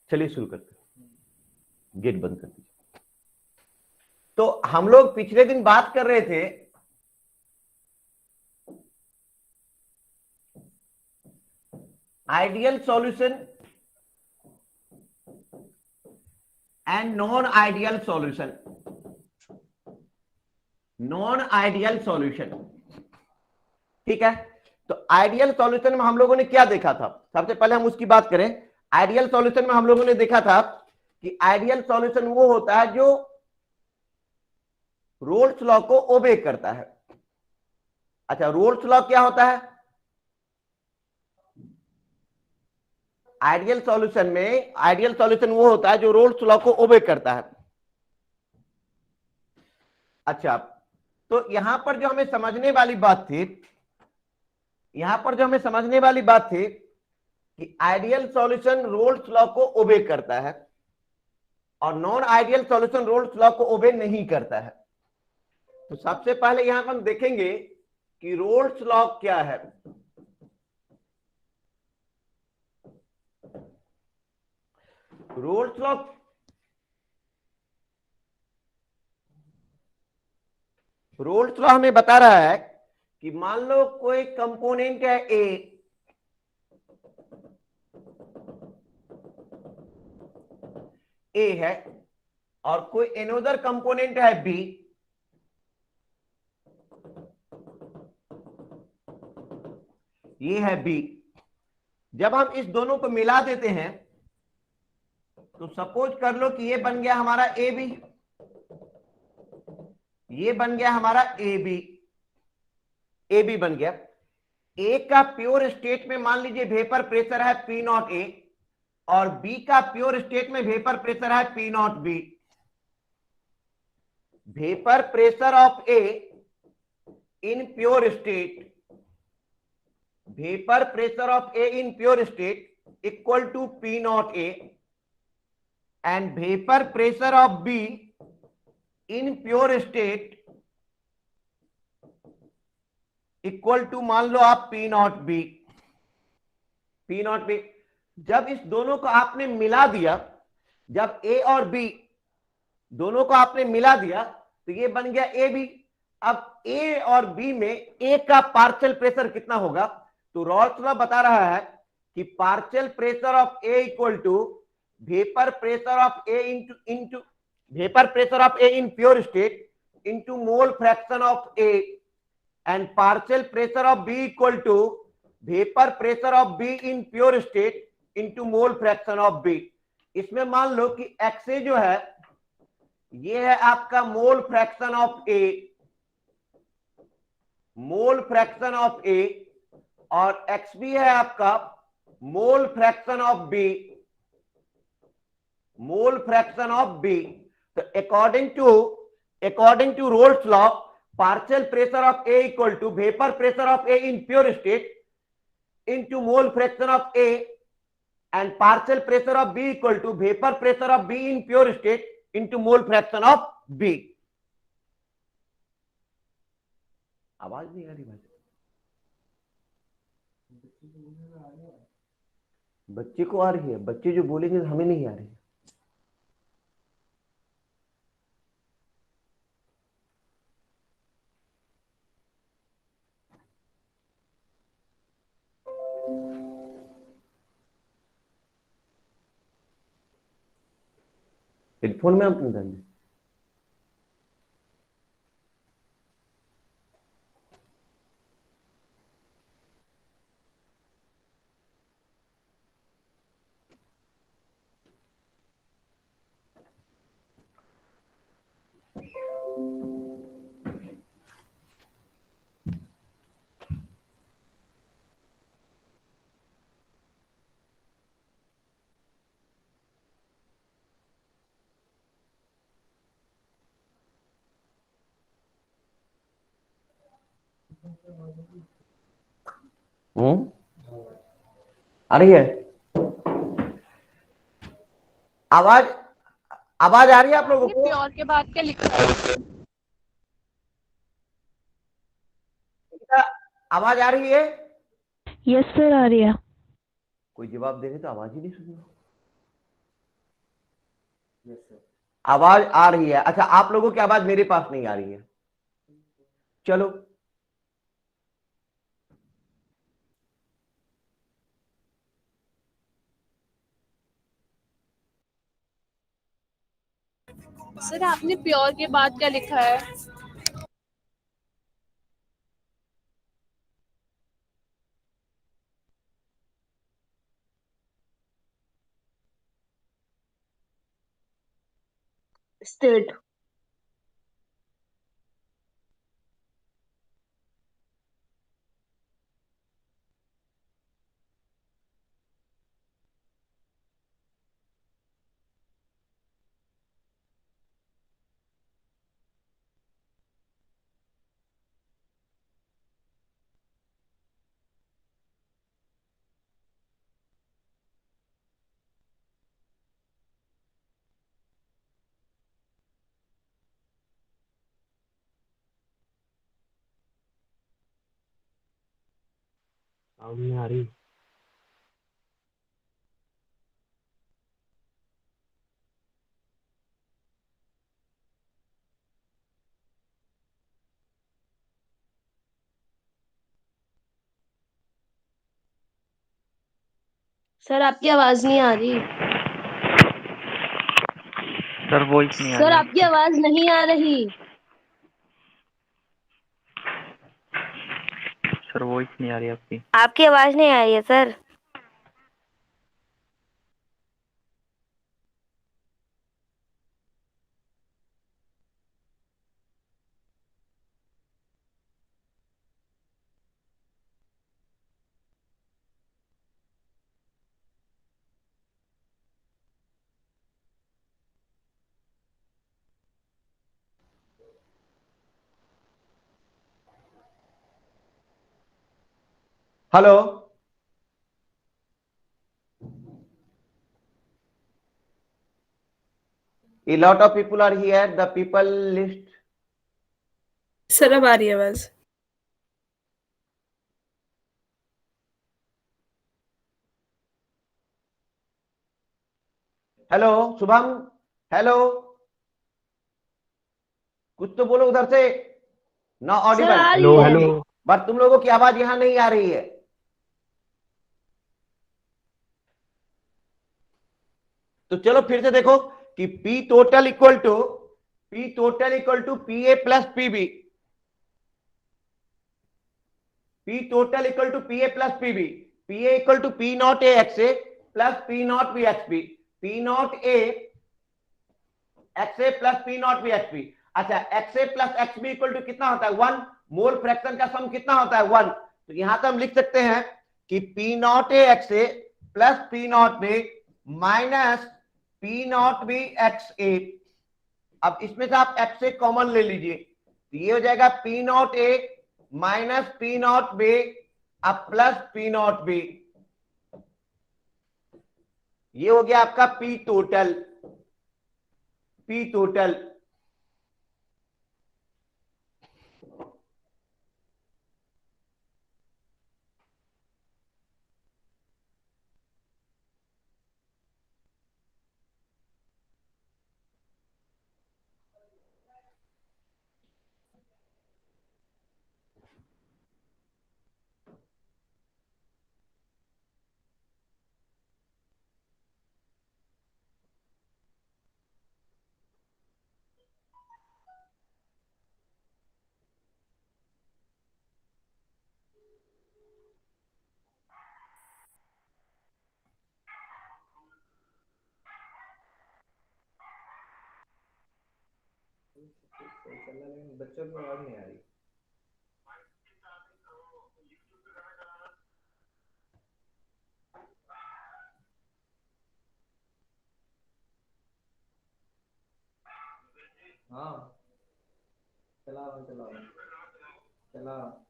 चलिए शुरू करते हैं, गेट बंद कर दीजिए। तो हम लोग पिछले दिन बात कर रहे थे ideal solution and non ideal solution. Non ideal solution, ठीक है। तो आइडियल सॉल्यूशन में हम लोगों ने क्या देखा था? सबसे पहले हम उसकी बात करें। आइडियल सॉल्यूशन में हम लोगों ने देखा था कि आइडियल सॉल्यूशन वो होता है जो रोल्स लॉ को ओबे करता है। अच्छा, रोल्स लॉ क्या होता है? आइडियल सॉल्यूशन में आइडियल सॉल्यूशन वो होता है जो रोल्स लॉ को ओबे करता है। अच्छा, तो यहां पर जो हमें समझने वाली बात थी, यहां पर जो हमें समझने वाली बात थी कि आइडियल सॉल्यूशन रोल्स लॉ को ओबे करता है और non ideal solution Raoult's law को ओबे नहीं करता है। तो सबसे पहले यहां पर हम देखेंगे कि रोल्स लॉ क्या है। रोल्स लॉ हमें बता रहा है कि मान लो कोई कंपोनेंट है ए है और कोई एनोदर कंपोनेंट है बी, ये है बी। जब हम इस दोनों को मिला देते हैं तो सपोज कर लो कि ये बन गया हमारा ए बी, ये बन गया हमारा ए बी बन गया। ए का प्योर स्टेट में मान लीजिए वेपर प्रेशर है पी नॉट ए और बी का प्योर स्टेट में वेपर प्रेशर है P not B. Vapour pressure of A in pure state, vapour pressure of A in pure state equal to P not A and vapour pressure of B in pure state equal to मान लो आप P not be. जब इस दोनों को आपने मिला दिया, जब ए और बी दोनों को आपने मिला दिया तो ये बन गया ए बी। अब ए और बी में ए का पार्शियल प्रेशर कितना होगा? तो रॉल्स लॉ बता रहा है कि partial pressure of A equal to vapour pressure of A into vapour pressure of A in pure state into mole fraction of A and partial pressure of B equal to vapour pressure of B in pure state into mole fraction of B. इसमें मान लो कि x ए जो है ये है आपका mole fraction of A, mole fraction of A, और एक्स बी है आपका mole fraction of B, mole fraction of B. तो according to Raoult's law partial pressure of A equal to vapour pressure of A in pure state into mole fraction of A and partial pressure of B equal to vapor pressure of B in pure state into mole fraction of B। आवाज नहीं आ रही भाई? बच्चे को आ रही है, बच्चे जो बोलेंगे हमें नहीं आ रही है। हेडफोन में आप डालिए। आ रही है आवाज? आवाज आ रही है आप लोगों को? प्योर के बाद क्या लिखा है? आवाज आ रही है? यस सर, आ रही है। कोई जवाब दे रहे तो आवाज ही नहीं सुन रहा। आवाज आ रही है। अच्छा, आप लोगों की आवाज मेरे पास नहीं आ रही है। चलो, सर आपने प्योर के बाद क्या लिखा है? स्टेट। आवाज नहीं आ रही। सर आपकी आवाज नहीं आ रही। सर वॉइस नहीं आ सर रही आपकी आपकी। आवाज नहीं आ रही। सर वॉइस नहीं आ रही आपकी। आपकी आवाज नहीं आ रही है sir. Hello. A lot of people are here. The people list. Sir अब आ रही है आवाज। हेलो शुभम। हेलो, कुछ तो बोलो उधर से। Not sir audible. आ हेलो रही है। हेलो। बट तुम लोगों की आवाज यहां नहीं आ रही है। तो चलो फिर से देखो कि P total equal to PA plus PB। P total equal to PA plus PB। PA equal to P naught A XA plus P naught B XB। P naught A XA plus P naught B XB। अच्छा, XA plus XB equal to कितना होता है? 1। Mole fraction का सम कितना होता है? 1। तो यहां तो हम लिख सकते हैं कि P naught A XA plus P naught B minus P naught B XA। अब इसमें से आप XA कॉमन ले लीजिए, तो ये हो जाएगा P naught A minus P naught B अब प्लस P naught B। ये हो गया आपका P टोटल। P total. बच्चों की आवाज नहीं आ रही। हाँ, चला रहा हूँ, चला रहा हूँ, चला रहा हूँ।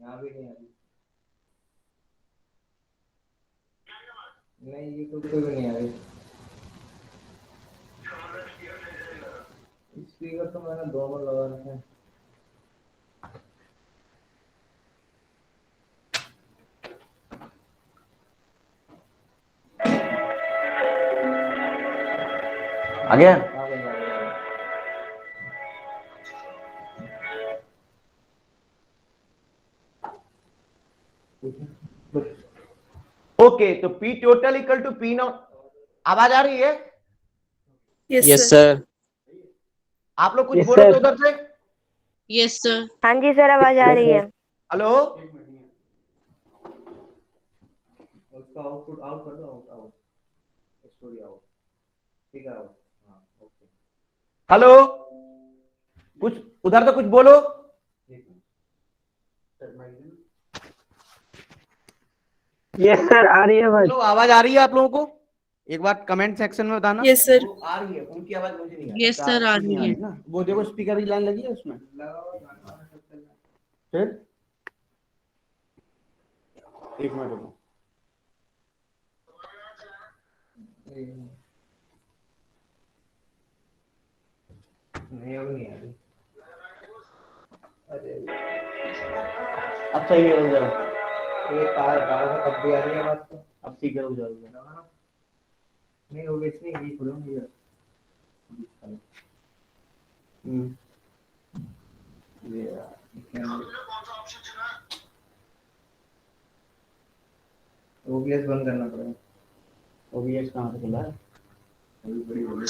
यहाँ भी नहीं आ रही। नहीं, ये तो भी नहीं आ रही। स्पीकर तो मैंने दोनों लगा रखे हैं। आ गया? ओके, तो P total equal to P naught. आवाज आ रही है? Yes yes sir. सर। आप लोग कुछ बोलो तो उधर से। Yes sir. हाँ जी सर, आवाज आ रही है। हेलो, उसका आउटपुट आउट कर दो, आउट आउट स्टोरी आउट, ठीक है आउट। हाँ ओके, हेलो, कुछ उधर से कुछ बोलो। ठीक है। यस सर, आ रही है आवाज। हेलो, आवाज आ रही है आप लोगों को? एक बार कमेंट सेक्शन में बताना। Yes sir. वो आ रही है, उनकी आवाज मुझे नहीं आ रही। यस सर, आ रही है। ना वो देखो, स्पीकर की लाइन लगी है उसमें। फिर एक मिनट रुको। नहीं अब नहीं आ रही। अरे अब सही है, रुक जाओ। ये तार तार से कब भी आ रही है बात तो। अब ठीक है, रुक जाओ। नहीं होगी, इसमें ये खोलूंगी यार। ये ओबीएस बंद करना पड़ेगा। ओबीएस कहाँ से खुला है? अभी बड़ी हो गई।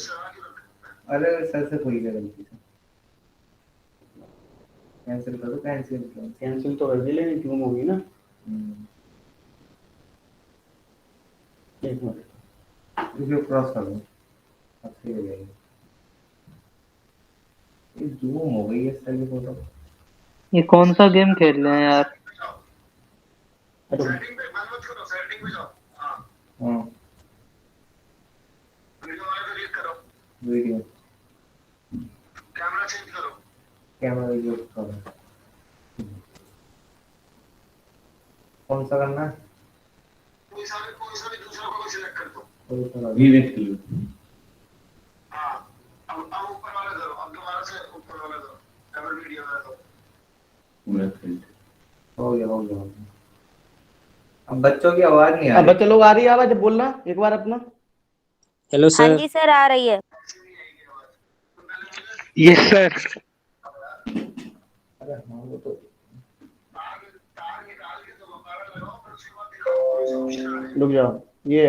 अरे सर से खुल गया गलती से। कैंसिल करो, कैंसिल करो। कैंसिल तो कर दी, लेकिन क्यों होगी ना। एक मिनट, इसे क्रॉस कर दो, अब सही हो जाएगी। ये जूम हो गई है सर की फोटो। ये कौन सा गेम खेल रहे हैं यार? हाँ वीडियो, कैमरा वीडियो करो। कौन सा करना है? कोई सा भी दूसरा कोई सिलेक्ट कर दो। कोई सा भी विवेक की। हाँ, अब ऊपर वाला करो, अब दोबारा से ऊपर वाला करो, डबल वीडियो वाला करो। हो गया हो गया हो गया। अब बच्चों की आवाज नहीं आ अब रही। बच्चे लोग आ रही है आवाज, बोलना एक बार अपना। हेलो हाँ सर। जी सर, आ रही है। Yes sir. अरे हाँ वो तो रुक जाओ, ये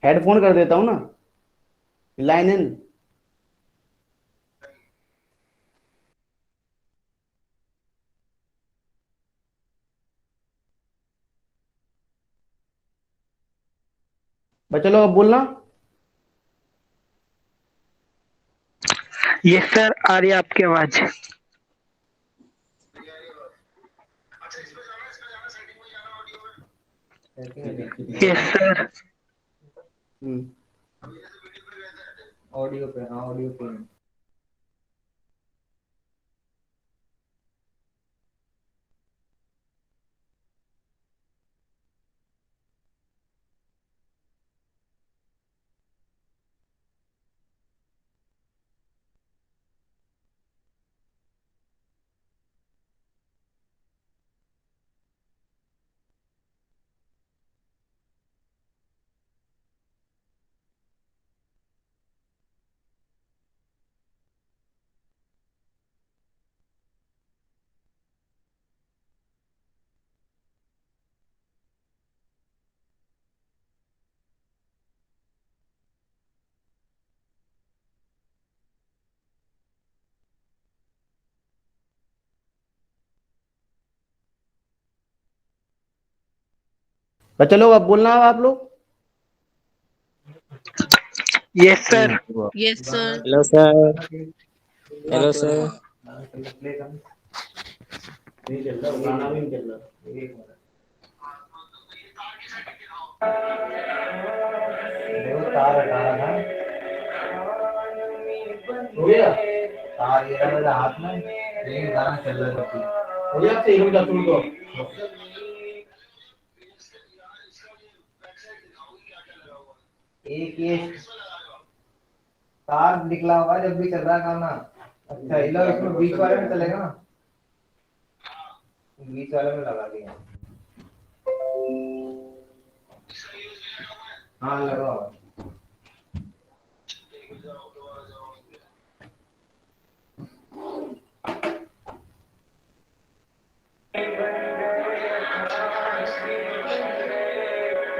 हेडफोन कर देता हूँ ना, लाइन इन। बच्चे लोग अब बोलना। यस सर, आ रही है आपकी आवाज। Yes sir. ऑडियो पे, हाँ ऑडियो पे। बच्चे लोग अब बोलना आप लोग। Yes sir. Yes sir. Hello sir. Hello sir. Play कर। नहीं चल रहा, गाना भी नहीं चल रहा। एक मिनट, देखो तार हटा रहा था। हो गया? तार ये रहा मेरे हाथ में, लेकिन गाना चल रहा था। हो गया? सही हो गया, सुन दो। एक ये तार निकला हुआ है जब भी चल रहा है गाना। अच्छा ये लो, इसमें बीच वाले में चलेगा ना, बीच वाले में लगा दिया। हाँ लगा हुआ है।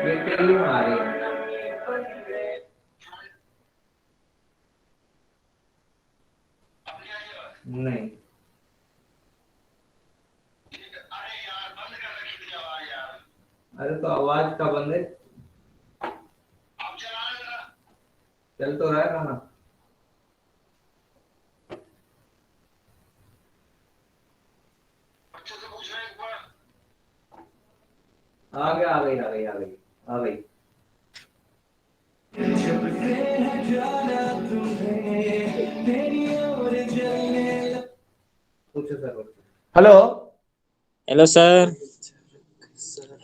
डिटेल में आ रही है। नहीं अरे तो आवाज का बंद है, चल तो रहा है खाना। आ गया, आ गई, आ गई, आ गई, आ गई। पूछो sir. Hello, hello sir.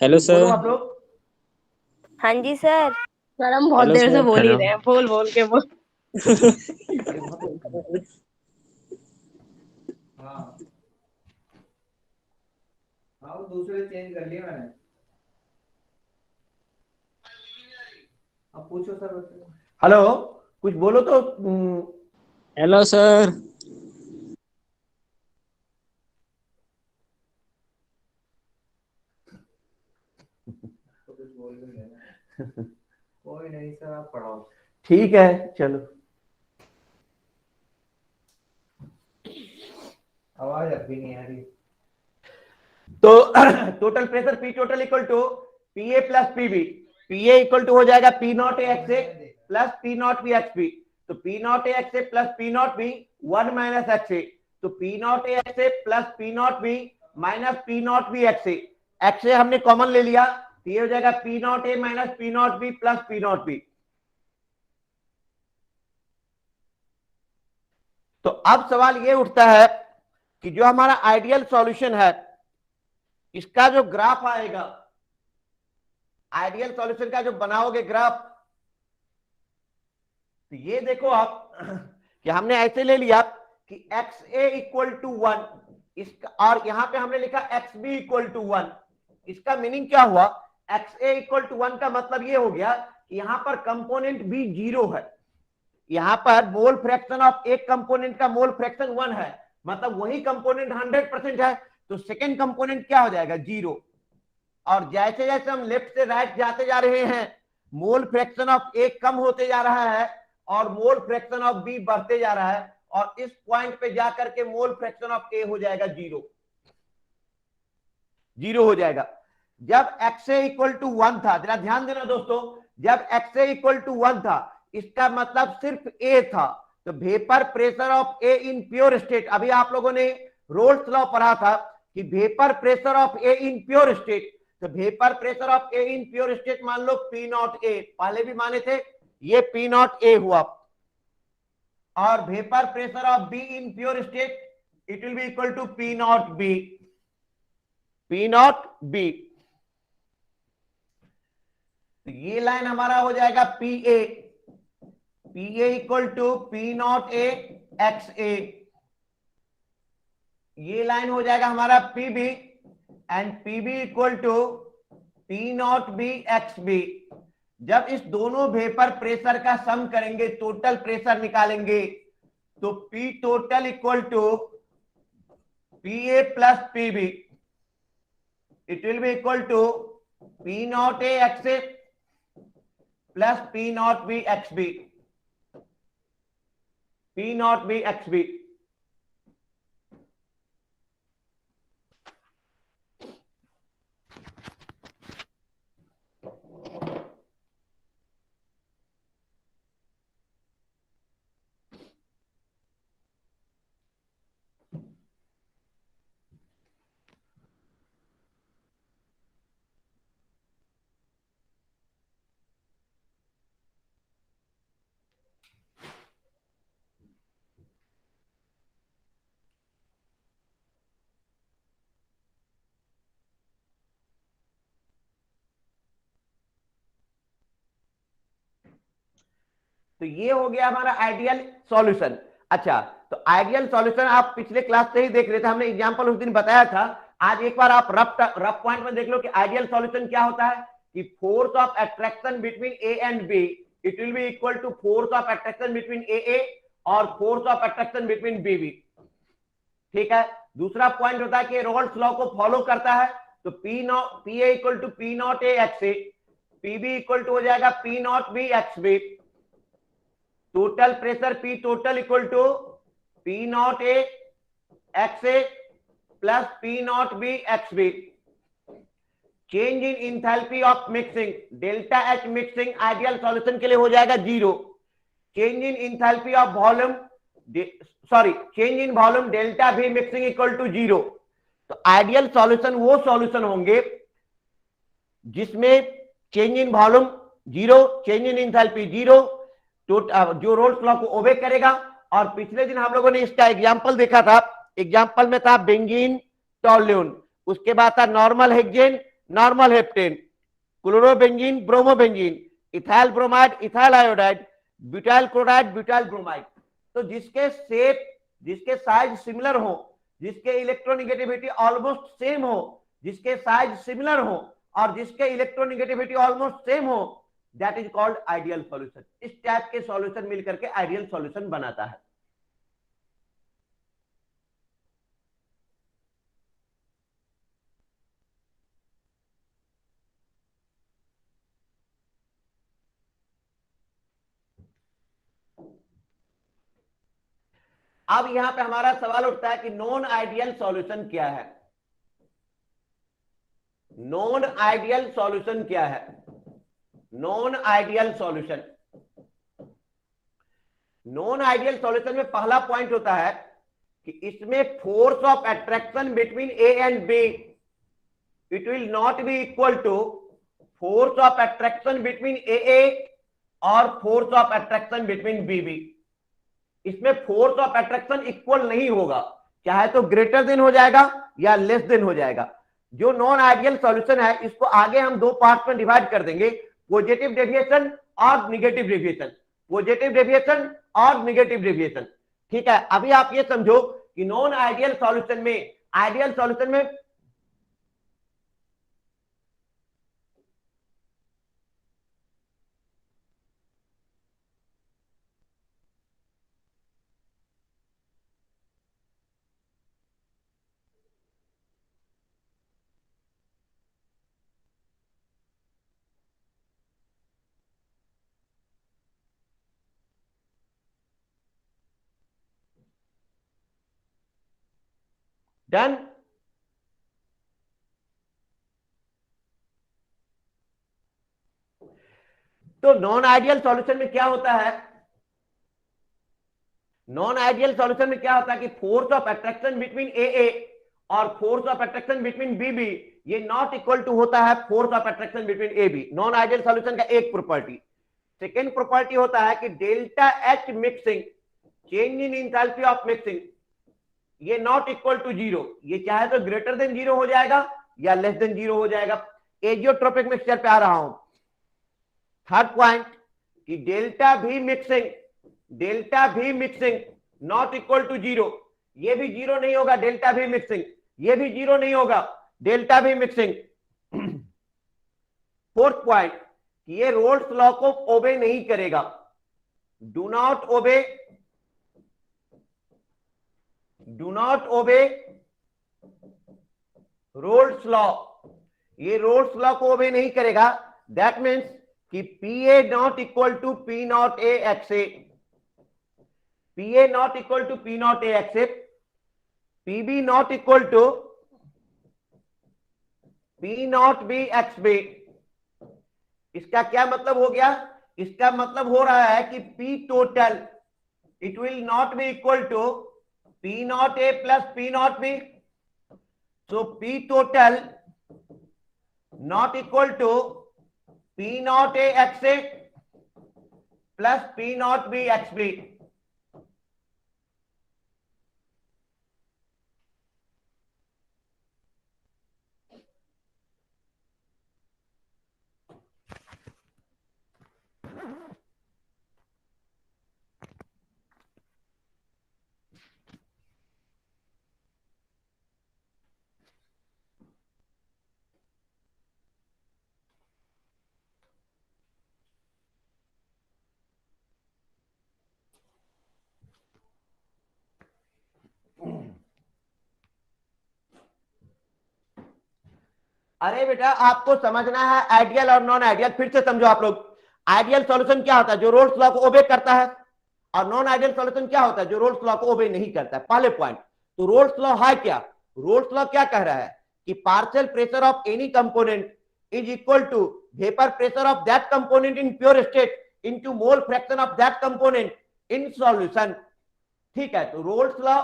Hello बोलो सर। आप लोग। हाँ जी सर। सर हम बहुत हेलो देर से सर। बोल ही रहे हैं, बोल बोल के बोल। हाँ हाँ, वो दूसरे चेंज कर लिए मैंने। अब पूछो सर। हेलो, कुछ बोलो तो। Hello sir. तो कुछ बोल भी नहीं। कोई नहीं सर, आप पढ़ाओ। ठीक है, चलो। आवाज अब भी नहीं आ रही। तो total pressure P total equal to P A plus PB. P A equal to हो जाएगा P not A X A plus P not B X B. तो P not A X A plus P not B 1 minus X A. तो P not A X A plus P not B minus P not B X A. X A हमने common ले लिया, तो ये हो जाएगा P not a minus P not be plus P not B. तो अब सवाल ये उठता है कि जो हमारा आइडियल सॉल्यूशन है, इसका जो ग्राफ आएगा, आइडियल सॉल्यूशन का जो बनाओगे ग्राफ, तो ये देखो आप कि हमने ऐसे ले लिया कि एक्स ए इक्वल टू 1, इसका, और यहां पे हमने लिखा एक्स बी इक्वल टू 1। इसका मीनिंग क्या हुआ? एक्स ए इक्वल टू 1 का मतलब ये हो गया कि यहां पर कंपोनेंट बी 0 है, यहां पर मोल फ्रैक्शन ऑफ एक कंपोनेंट का मोल फ्रैक्शन 1 है, मतलब वही कंपोनेंट 100% है। तो सेकेंड कंपोनेंट क्या हो जाएगा? 0। और जैसे जैसे हम लेफ्ट से राइट जाते जा रहे हैं, मोल फ्रैक्शन ऑफ ए कम होते जा रहा है और मोल फ्रैक्शन ऑफ बी बढ़ते जा रहा है, और इस पॉइंट पे जाकर के मोल फ्रैक्शन ऑफ ए हो जाएगा 0, 0 हो जाएगा। जब एक्स ए इक्वल टू 1 था, जरा ध्यान देना दोस्तों, जब एक्स ए इक्वल टू 1 था, इसका मतलब सिर्फ ए था। तो vapour pressure of A in pure state, अभी आप लोगों ने रोल्स लॉ पढ़ा था कि vapour pressure of A in pure state, तो vapour pressure of A in pure state मान लो पी नॉट ए, पहले भी माने थे, ये पी नॉट ए हुआ। और vapour pressure of B in pure state it will be equal to P not B, P not B. तो ये लाइन हमारा हो जाएगा P A, P A equal to P not A X A. ये line हो जाएगा हमारा P B, and P B equal to P not B X B. जब इस दोनों वेपर प्रेशर का सम करेंगे, टोटल प्रेशर निकालेंगे, तो P total equal to P A plus P B, it will be equal to P not A X A plus P not B X B, P not B X B. तो ये हो गया हमारा ideal solution. अच्छा, तो ideal solution आप पिछले class से ही देख रहे थे, हमने एग्जांपल उस दिन बताया था। आज एक बार आप रफ पॉइंट में देख लो कि आइडियल सॉल्यूशन क्या होता है, कि force of attraction between A and B it will be equal to force of attraction between A और force of attraction between B. ठीक है। दूसरा पॉइंट होता है कि रोल्स लॉ को फॉलो करता है, तो P A equal to P not A X A P B equal to हो जाएगा P not B X B, total pressure P total equal to P not A X A plus P not B X B. Change in enthalpy of mixing, delta H mixing ideal solution के लिए हो जाएगा 0। Change in enthalpy of volume, sorry change in volume delta भी mixing equal to 0। तो ideal solution वो solution होंगे जिसमें change in volume 0, change in enthalpy 0, जो रोल्स लॉ को ओबे करेगा। और पिछले दिन हम लोगों ने इसका एग्जांपल देखा था, एग्जांपल में था बेंजीन टॉल्यून, उसके बाद था normal hexane normal heptane, chlorobenzene bromobenzene, ethyl bromide ethyl iodide, butyl chloride butyl bromide. तो जिसके शेप, जिसके साइज सिमिलर हो, जिसके इलेक्ट्रोनिगेटिविटी ऑलमोस्ट सेम हो, जिसके साइज सिमिलर हो और जिसके इलेक्ट्रोनिगेटिविटी ऑलमोस्ट सेम हो, that is called ideal solution. इस टाइप के सॉल्यूशन मिलकर के आइडियल सॉल्यूशन बनाता है। अब यहां पे हमारा सवाल उठता है कि नॉन आइडियल सॉल्यूशन क्या है। नॉन आइडियल सॉल्यूशन क्या है? Non ideal solution, non ideal solution में पहला पॉइंट होता है कि इसमें force of attraction between A and B it will not be equal to force of attraction between A और force of attraction between B B. इसमें force of attraction equal नहीं होगा, चाहे तो ग्रेटर देन हो जाएगा या लेस देन हो जाएगा। जो नॉन आइडियल सॉल्यूशन है इसको आगे हम दो पार्ट में डिवाइड कर देंगे, पॉजिटिव डेविएशन और निगेटिव डेविएशन, पॉजिटिव डेविएशन और निगेटिव डेविएशन। ठीक है, अभी आप ये समझो कि नॉन आइडियल सॉल्यूशन में, आइडियल सॉल्यूशन में डन। तो नॉन आइडियल सॉल्यूशन में क्या होता है? नॉन आइडियल सॉल्यूशन में क्या होता है कि force of attraction between A और force of attraction between B B ये नॉट इक्वल टू होता है force of attraction between A B. Non ideal solution का एक प्रॉपर्टी। सेकेंड प्रॉपर्टी होता है कि delta H mixing, change in enthalpy of mixing, ये नॉट इक्वल टू 0, ये चाहे तो ग्रेटर देन 0 हो जाएगा या लेस देन 0 हो जाएगा। एजियोट्रोपिक मिक्सचर पे आ रहा हूं। थर्ड पॉइंट कि डेल्टा भी मिक्सिंग, डेल्टा भी मिक्सिंग नॉट इक्वल टू 0, ये भी 0 नहीं होगा डेल्टा भी मिक्सिंग, ये भी 0 नहीं होगा डेल्टा भी मिक्सिंग। फोर्थ पॉइंट कि ये रोल्स लॉ को ओबे नहीं करेगा, do not obey, do not obey Raoult's law, ये रोल्स लॉ को ओबे नहीं करेगा। दैट मीन्स कि P A not equal to P not A X A, P A not equal to P not A X A, P B not equal to P not B X B. इसका क्या मतलब हो गया? इसका मतलब हो रहा है कि P total it will not be equal to P not A plus P not B. So P total not equal to P not A X A plus P not B X B. अरे बेटा आपको समझना है ideal और non ideal, फिर से समझो आप लोग। आइडियल सॉल्यूशन क्या होता है? जो रोल्स लॉ को ओबे करता है। और नॉन आइडियल सॉल्यूशन क्या होता है? जो रोल्स लॉ को ओबे नहीं करता है। पहले पॉइंट, तो रोल्स लॉ है क्या? रोल्स लॉ क्या कह रहा है कि partial pressure of any component is equal to vapour pressure of that component in pure state into mole fraction of that component in solution. ठीक है, तो रोल्स लॉ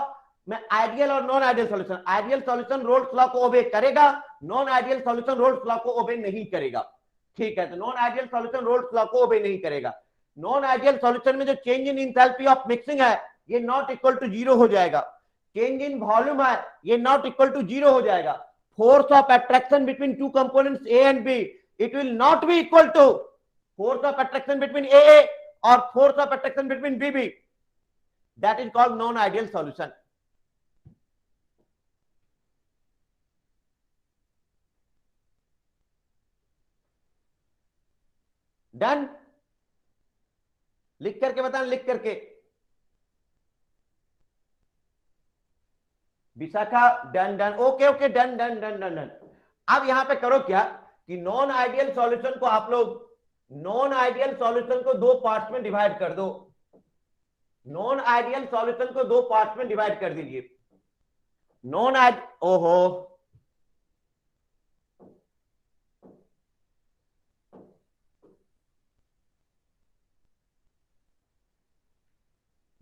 में आइडियल और non ideal solution, ideal solution Raoult's law को obey करेगा, non ideal solution Raoult's law को obey नहीं करेगा। ठीक है, तो non ideal solution Raoult's law को ओबे नहीं करेगा। नॉन आइडियल सॉल्यूशन में जो change in enthalpy of mixing है ये नॉट इक्वल टू जीरो हो जाएगा। चेंज इन वॉल्यूम है ये नॉट इक्वल टू जीरो हो जाएगा। Force of attraction between two components A and B, it will not be equal to force of attraction between A और force of attraction between B. That is called non ideal solution. Done? लिख करके बताना, लिख करके। Vishakha done done, okay okay done done done done done. अब यहां पे करो क्या कि नॉन आइडियल सॉल्यूशन को आप लोग, नॉन आइडियल सॉल्यूशन को दो पार्ट्स में डिवाइड कर दो। नॉन आइडियल सॉल्यूशन को दो पार्ट्स में डिवाइड कर दीजिए। नॉन आइड ओहो,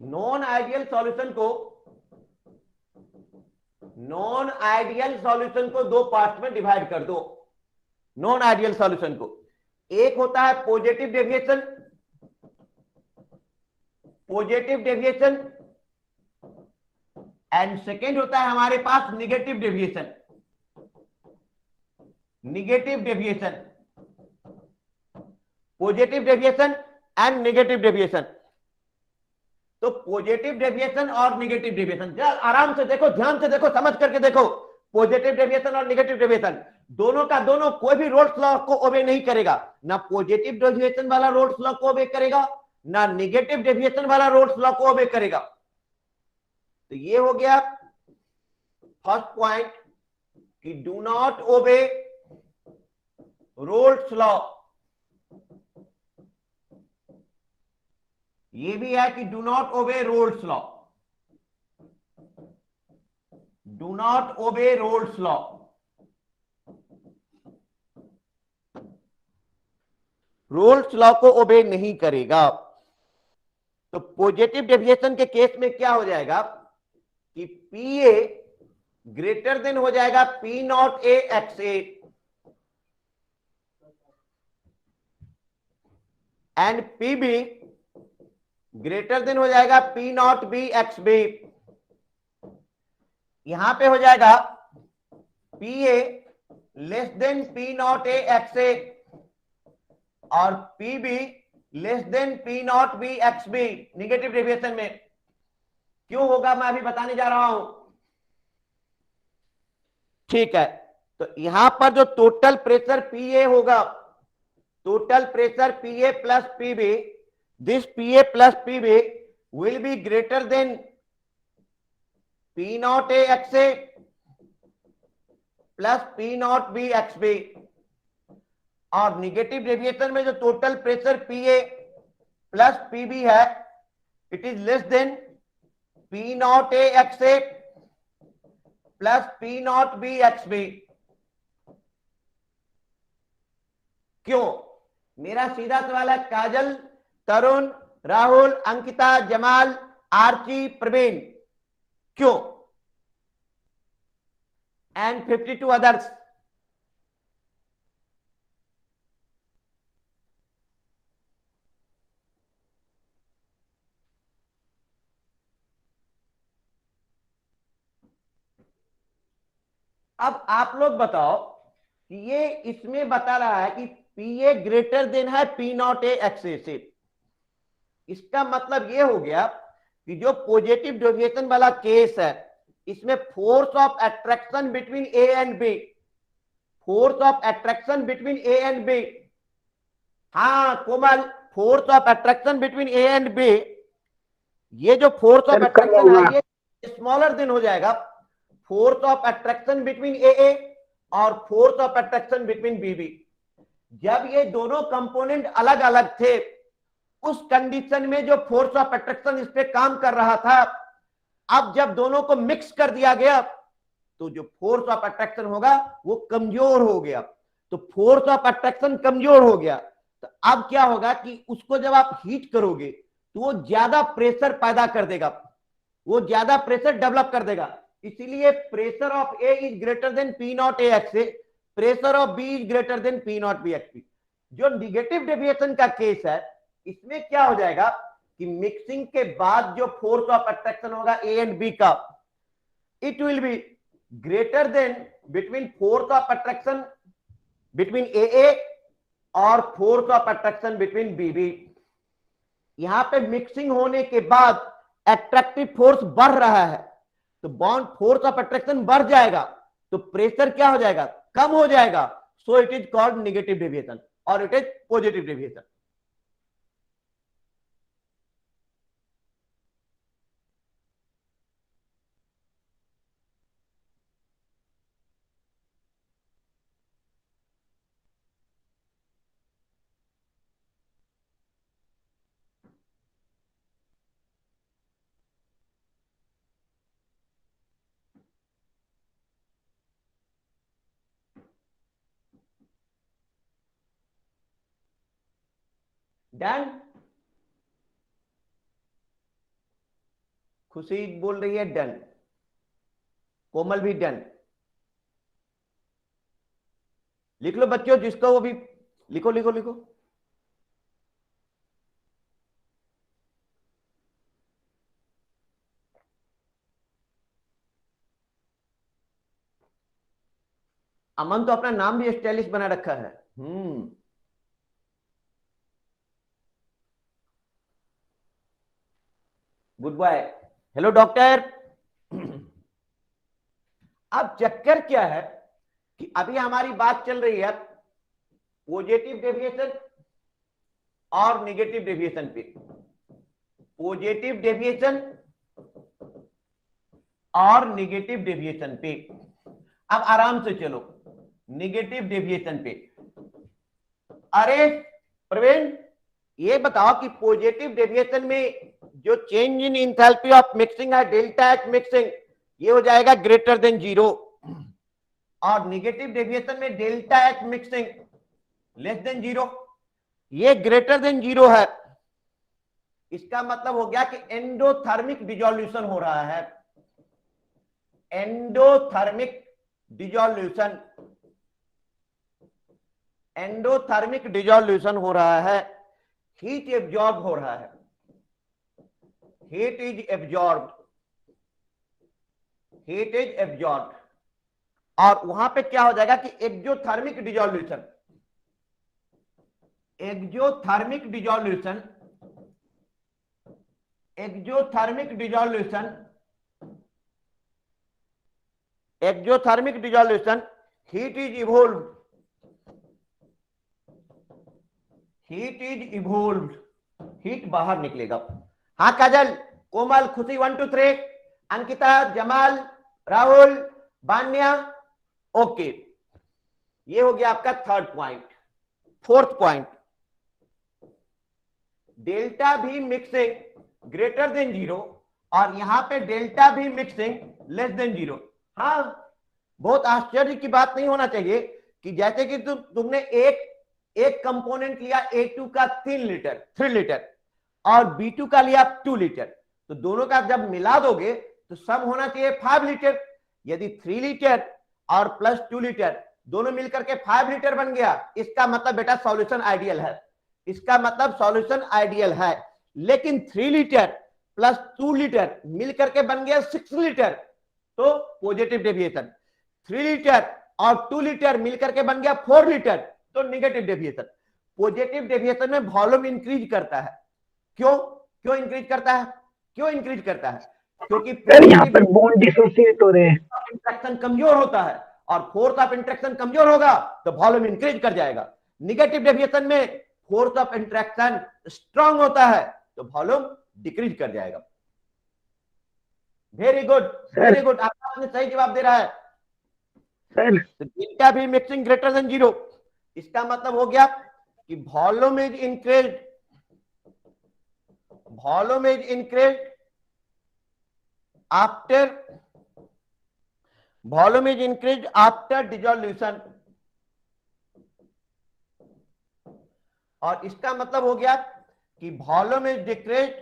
नॉन आइडियल सॉल्यूशन को, नॉन आइडियल सॉल्यूशन को दो पार्ट में डिवाइड कर दो। नॉन आइडियल सॉल्यूशन को, एक होता है positive deviation, positive deviation, and second होता है हमारे पास negative deviation, negative deviation, positive deviation and negative deviation. तो पॉजिटिव डेविएशन और निगेटिव डेविएशन, आराम से देखो, ध्यान से देखो, समझ करके देखो। पॉजिटिव डेविएशन और निगेटिव डेविएशन दोनों का दोनों कोई भी रोल्स लॉ को ओबे नहीं करेगा। ना पॉजिटिव डेविएशन वाला रोल्स लॉ को ओबे करेगा, ना निगेटिव डेविएशन वाला रोल्स लॉ को ओबे करेगा। तो ये हो गया फर्स्ट पॉइंट कि do not obey Raoult's law. ये भी है कि do not obey Raoult's law, do not obey Raoult's law. Roles law को ओबे नहीं करेगा। तो पॉजिटिव डेविएशन के केस में क्या हो जाएगा कि पी ए ग्रेटर देन हो जाएगा P not A X A and P B greater than हो जाएगा P not B X B. यहां पे हो जाएगा P A less than P not A X A और P B less than P not B X B. Negative deviation में क्यों होगा मैं अभी बताने जा रहा हूं। ठीक है, तो यहां पर जो टोटल प्रेशर पी ए होगा, total pressure P A plus P B, this PA plus PB will be greater than P naught A XA plus P naught B XB। और निगेटिव डेविएशन में जो total pressure PA plus PB है, it is less than P naught A XA plus P naught B XB। क्यों? मेरा सीधा सवाल है, काजल, तरुण, राहुल, अंकिता, जमाल, आरची, प्रवीण, क्यों? And 52 others. अब आप लोग बताओ कि ये इसमें बता रहा है कि पी ए ग्रेटर देन है पी नॉट ए एक्स ए से। इसका मतलब ये हो गया कि जो पॉजिटिव डेविएशन वाला केस है इसमें force of attraction between A and B, force of attraction between A and B, हाँ Komal, force of attraction between A and B, ये जो फोर्स ऑफ अट्रैक्शन है ये स्मॉलर देन हो जाएगा force of attraction between A और force of attraction between बीबी। जब ये दोनों कंपोनेंट अलग अलग थे, उस कंडीशन में जो फोर्स ऑफ अट्रैक्शन इस पे काम कर रहा था, अब जब दोनों को मिक्स कर दिया गया तो जो फोर्स ऑफ अट्रैक्शन होगा वो कमजोर हो गया। तो फोर्स ऑफ अट्रैक्शन कमजोर हो गया, तो अब क्या होगा कि उसको जब आप हीट करोगे तो वो ज्यादा प्रेशर पैदा कर देगा, वो ज्यादा प्रेशर डेवलप कर देगा। इसीलिए pressure of A is greater than P not A X, pressure of B is greater than P not B X. जो निगेटिव डेविएशन का केस है, इसमें क्या हो जाएगा कि मिक्सिंग के बाद जो फोर्स ऑफ अट्रैक्शन होगा ए एंड बी का, it will be greater than between force of attraction between A और force of attraction between BB. यहां पे मिक्सिंग होने के बाद एट्रैक्टिव फोर्स बढ़ रहा है, तो बॉन्ड फोर्स ऑफ अट्रैक्शन बढ़ जाएगा, तो प्रेशर क्या हो जाएगा, कम हो जाएगा। So it is called negative deviation और it is positive deviation. Done. Khushi बोल रही है डन, कोमल भी डन। लिख लो बच्चों, जिसको वो भी लिखो लिखो लिखो। अमन तो अपना नाम भी स्टाइलिश बना रखा है। Good boy. Hello doctor. अब चक्कर क्या है कि अभी हमारी बात चल रही है पॉजिटिव डेविएशन और नेगेटिव डेविएशन पे। पॉजिटिव डेविएशन और नेगेटिव डेविएशन पे। अब आराम से चलो नेगेटिव डेविएशन पे। अरे प्रवीण, ये बताओ कि पॉजिटिव डेविएशन में जो change in enthalpy of mixing है, डेल्टा एच मिक्सिंग, ये हो जाएगा ग्रेटर देन 0, और नेगेटिव डेविएशन में delta H mixing less than 0, ये ग्रेटर देन 0 है। इसका मतलब हो गया कि एंडोथर्मिक डिसोल्यूशन हो रहा है। एंडोथर्मिक डिसोल्यूशन, एंडोथर्मिक डिसोल्यूशन हो रहा है, हीट एब्जॉर्ब हो रहा है, heat is absorbed, heat is absorbed. और वहां पे क्या हो जाएगा कि exothermic dissolution, exothermic dissolution, exothermic dissolution, exothermic dissolution, heat is evolved, heat is evolved, heat बाहर निकलेगा। हाँ काजल, कोमल, खुशी 1 2 3, अंकिता, जमाल, राहुल, बान्या, ओके। ये हो गया आपका third point. Fourth point, delta भी मिक्सिंग ग्रेटर देन 0 और यहां पे डेल्टा भी मिक्सिंग लेस देन 0। हाँ, बहुत आश्चर्य की बात नहीं होना चाहिए कि जैसे कि तुमने एक कंपोनेंट लिया A2 का 3 लीटर और B2 का लिया 2 लीटर, तो दोनों का जब मिला दोगे तो सम होना चाहिए 5 लीटर। यदि 3 लीटर और प्लस 2 लीटर दोनों मिलकर के 5 लीटर बन गया, इसका मतलब बेटा सॉल्यूशन आइडियल है, इसका मतलब सॉल्यूशन आइडियल है। लेकिन 3 लीटर प्लस 2 लीटर मिलकर के बन गया 6 लीटर, तो पॉजिटिव डेविएशन। 3 लीटर और 2 लीटर मिलकर के बन गया 4 लीटर, तो नेगेटिव डेविएशन। पॉजिटिव डेविएशन में वॉल्यूम इंक्रीज करता है। क्यों इंक्रीज करता है? क्यों इंक्रीज करता है? क्योंकि यहाँ पर बॉन्ड डिसोसिएट हो रहे हैं, इंट्रैक्शन कमजोर होता है और फोर्स ऑफ इंट्रैक्शन कमजोर होगा तो वॉल्यूम इंक्रीज कर जाएगा। नेगेटिव डेविएशन में फोर्स ऑफ इंट्रैक्शन स्ट्रांग होता है तो वॉल्यूम डिक्रीज कर जाएगा। वेरी गुड, वेरी गुड, आपने सही जवाब दे रहा है। सर तो डेल्टा भी मिक्सिंग ग्रेटर देन 0, इसका मतलब हो गया कि volume is increased after dissolution, और इसका मतलब हो गया कि volume is decreased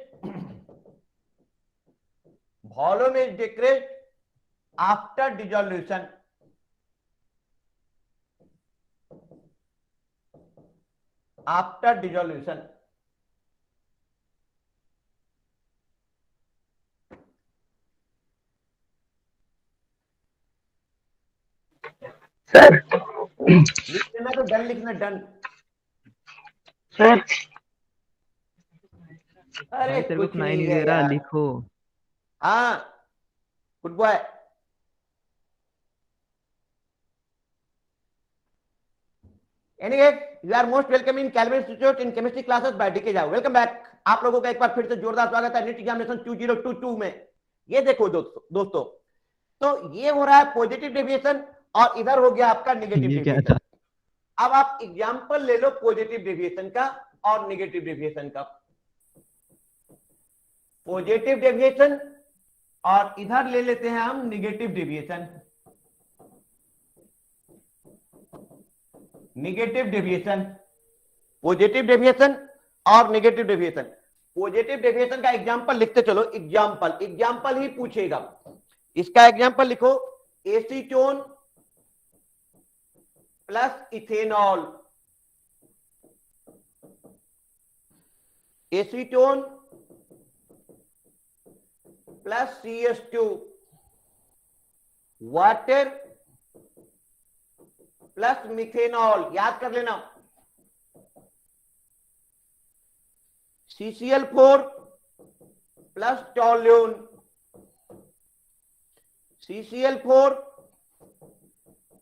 after dissolution. Sir लिखना तो डन लिखना, डन। सर अरे भाई तेरे को कुछ सुनाई नहीं नहीं है दे रहा, यार। लिखो। हाँ, good boy. Anyway, you are most welcome in Calvin institute in chemistry classes by DK जाओ। Welcome back. आप लोगों का एक बार फिर से जोरदार स्वागत है नीट एग्जामिनेशन 2022 में। ये देखो दोस्तों, तो ये हो रहा है पॉजिटिव डेविएशन और इधर हो गया आपका नेगेटिव ये क्या डेविएशन। था? अब आप एग्जांपल ले लो पॉजिटिव डेविएशन का और नेगेटिव डेविएशन का। पॉजिटिव डेविएशन और इधर ले लेते हैं हम नेगेटिव डेविएशन। पॉजिटिव डेविएशन और नेगेटिव डेविएशन। पॉजिटिव डेविएशन का एग्जांपल लिखते चलो, एग्जांपल ही पूछेगा। इसका एग्जांपल लिखो, acetone plus ethanol, acetone plus CH2, water plus methanol, याद कर लेना। CCl4 plus toluene, CCl4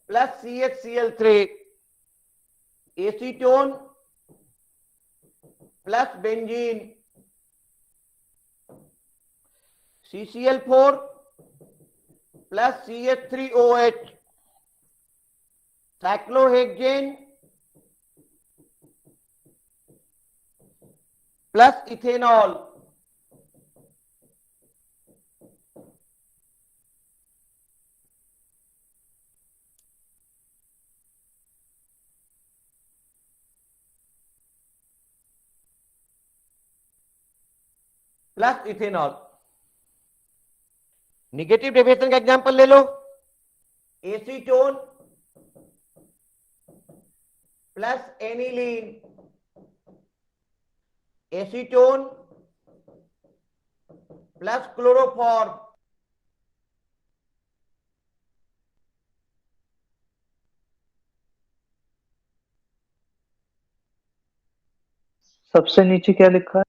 plus CHCl3, acetone plus benzene, CCl4 plus CH3OH, cyclohexane plus ethanol, plus ethanol. Negative deviation का example ले लो, acetone plus aniline, acetone plus chloroform, सबसे नीचे क्या लिखा है?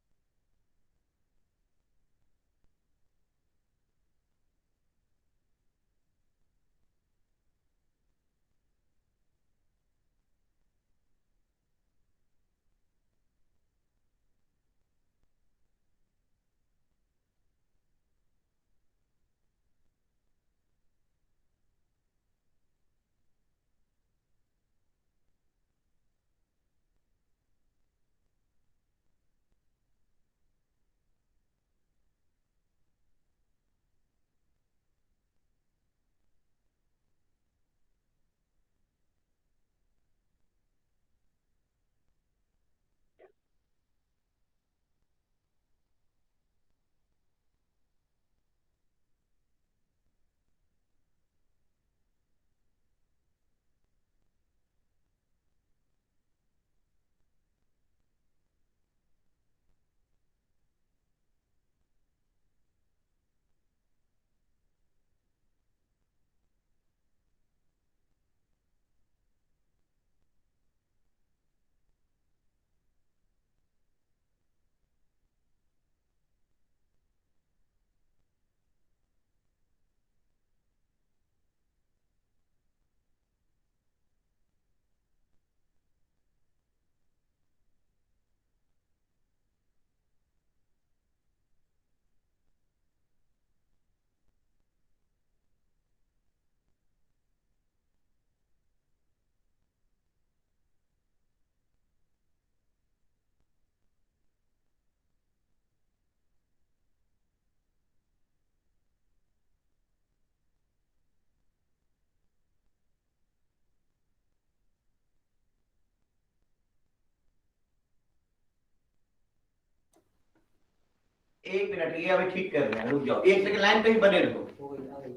एक मिनट, ये अभी ठीक कर रहे हैं, रुक जाओ, एक सेकंड लाइन पे ही बने रहो।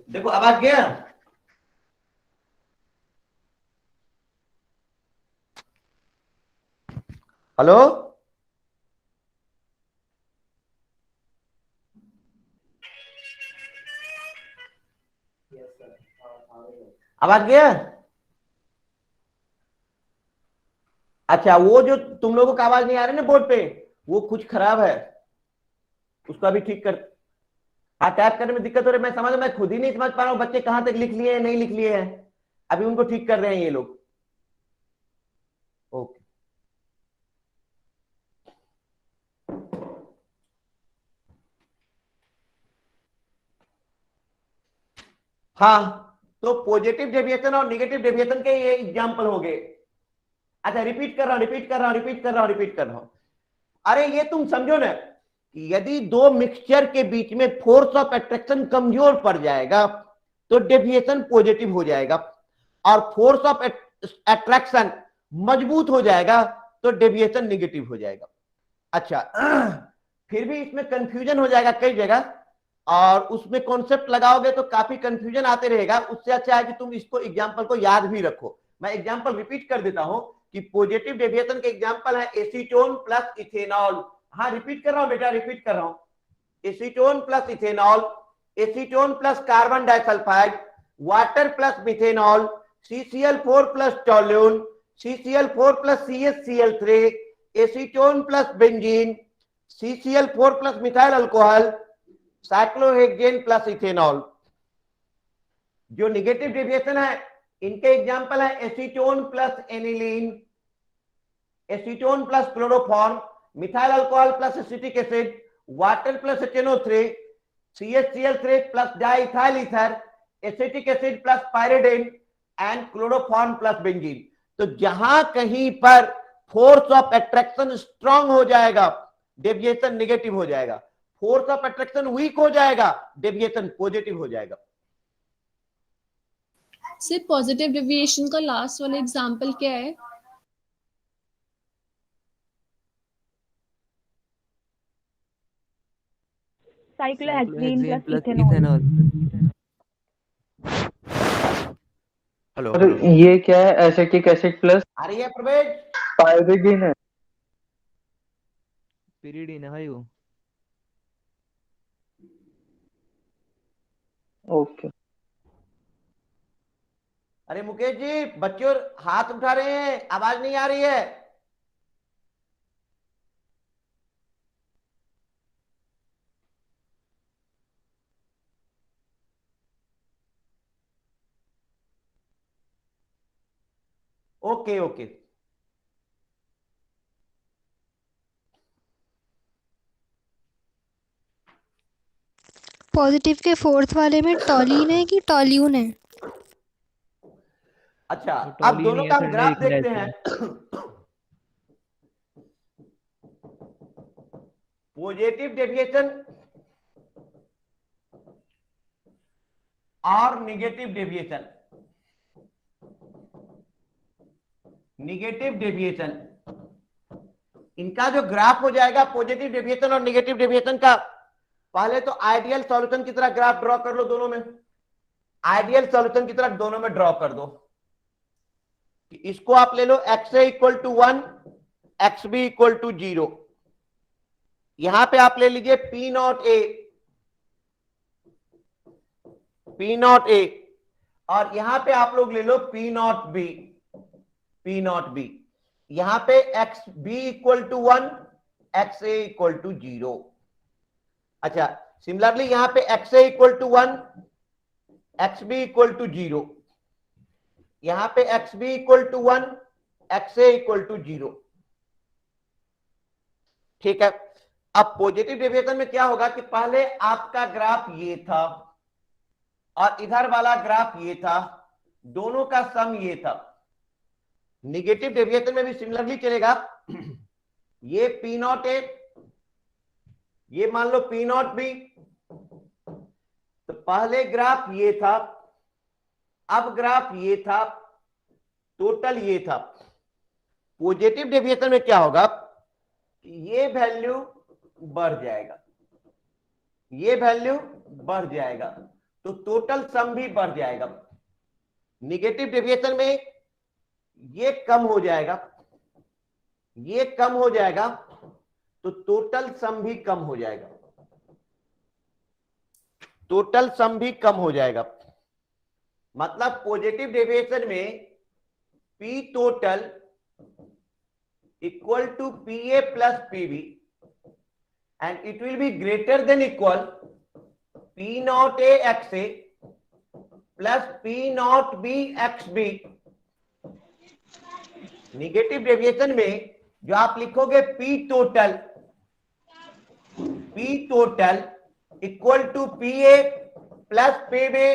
देखो आवाज गया। हेलो, आवाज गया। अच्छा, वो जो तुम लोगों का आवाज नहीं आ रही ना बोर्ड पे, वो कुछ खराब है, उसको अभी ठीक कर। हाँ, टाइप करने में दिक्कत हो रही है, मैं समझ, मैं खुद ही नहीं समझ पा रहा हूँ बच्चे कहां तक लिख लिए हैं नहीं लिख लिए हैं। अभी उनको ठीक कर रहे हैं ये लोग। ओके, हाँ, तो पॉजिटिव डेविएशन और नेगेटिव डेविएशन के ये एग्जांपल हो गए। अच्छा, रिपीट कर रहा हूं, रिपीट कर रहा हूं, रिपीट कर रहा हूं, रिपीट कर रहा हूं। अरे ये तुम समझो ना कि यदि दो मिक्सचर के बीच में फोर्स ऑफ अट्रैक्शन कमजोर पड़ जाएगा तो डेविएशन पॉजिटिव हो जाएगा, और फोर्स ऑफ अट्रैक्शन मजबूत हो जाएगा तो डेविएशन नेगेटिव हो जाएगा। अच्छा, फिर भी इसमें कंफ्यूजन हो जाएगा कई जगह, और उसमें कॉन्सेप्ट लगाओगे तो काफी कंफ्यूजन आते रहेगा। उससे अच्छा है कि तुम इसको एग्जांपल को याद भी रखो। मैं एग्जांपल रिपीट कर देता हूं कि पॉजिटिव डेविएशन के एग्जांपल है एसीटोन प्लस इथेनॉल। हाँ, रिपीट कर रहा हूं बेटा, रिपीट कर रहा हूं। Acetone plus ethanol, acetone plus carbon disulphide, water plus methanol, CCl4 plus toluene, CCl4 plus CHCl3, acetone plus benzene, CCl4 plus methyl alcohol, cyclohexane plus ethanol. जो negative deviation है इनके एग्जांपल है acetone plus aniline, acetone plus chloroform, methyl alcohol plus acetic acid, water plus HNO3, CHCl3 plus diethyl ether, acetic acid plus pyridine and chloroform plus benzene. तो जहां कहीं पर force of attraction strong हो जाएगा deviation negative हो जाएगा, force of attraction week हो जाएगा डेविएशन पॉजिटिव हो जाएगा। सिर्फ पॉजिटिव डेविएशन का लास्ट वाला एग्जांपल क्या है? Cyclohexane plus ethanol. हेलो अरे हेलो, ये क्या है? एसिटिक एसिड प्लस आ रही है प्रवेश? पायरिडीन है। पिरीडीन है भाई वो। ओके। अरे मुकेश जी, बच्चों हाथ उठा रहे हैं, आवाज नहीं आ रही है। ओके ओके, पॉजिटिव के फोर्थ वाले में टॉलीन है कि टॉल्यून है? अच्छा, वो अब टॉलीन दोनों ही का है हम सर, ग्राफ नहीं देखते रहते हैं। हैं। पॉजिटिव डेविएशन और निगेटिव डेविएशन, निगेटिव डेविएशन, इनका जो ग्राफ हो जाएगा पॉजिटिव डेविएशन और निगेटिव डेविएशन का, पहले तो आइडियल सॉल्यूशन की तरह ग्राफ ड्रॉ कर लो दोनों में। आइडियल सॉल्यूशन की तरह दोनों में ड्रॉ कर दो। इसको आप ले लो XA equal to 1, XB equal to 0। यहां पे आप ले लीजिए P0A, P0A, और यहां पे आप लोग ले लो P0B, P0B। यहां पे XB equal to 1, XA equal to 0। अच्छा, सिमिलरली यहां पे XA equal to 1, XB equal to 0, यहां पे XB equal to 1, XA equal to 0। ठीक है, अब पॉजिटिव डेविएशन में क्या होगा कि पहले आपका ग्राफ ये था और इधर वाला ग्राफ ये था, दोनों का सम ये था। निगेटिव डेविएशन में भी सिमिलरली चलेगा। ये P0A, ये मान लो P0B। तो पहले ग्राफ ये था, अब ग्राफ ये था, टोटल ये था। पॉजिटिव डेविएशन में क्या होगा, ये वैल्यू बढ़ जाएगा, ये वैल्यू बढ़ जाएगा, तो टोटल सम भी बढ़ जाएगा। निगेटिव डेविएशन में ये कम हो जाएगा, ये कम हो जाएगा, तो टोटल सम भी कम हो जाएगा, टोटल सम भी कम हो जाएगा। मतलब पॉजिटिव डेविएशन में P total equal to P A plus P B and it will be greater than equal P naught A XA plus P naught B XB। Negative deviation में जो आप लिखोगे P total equal to P A plus P B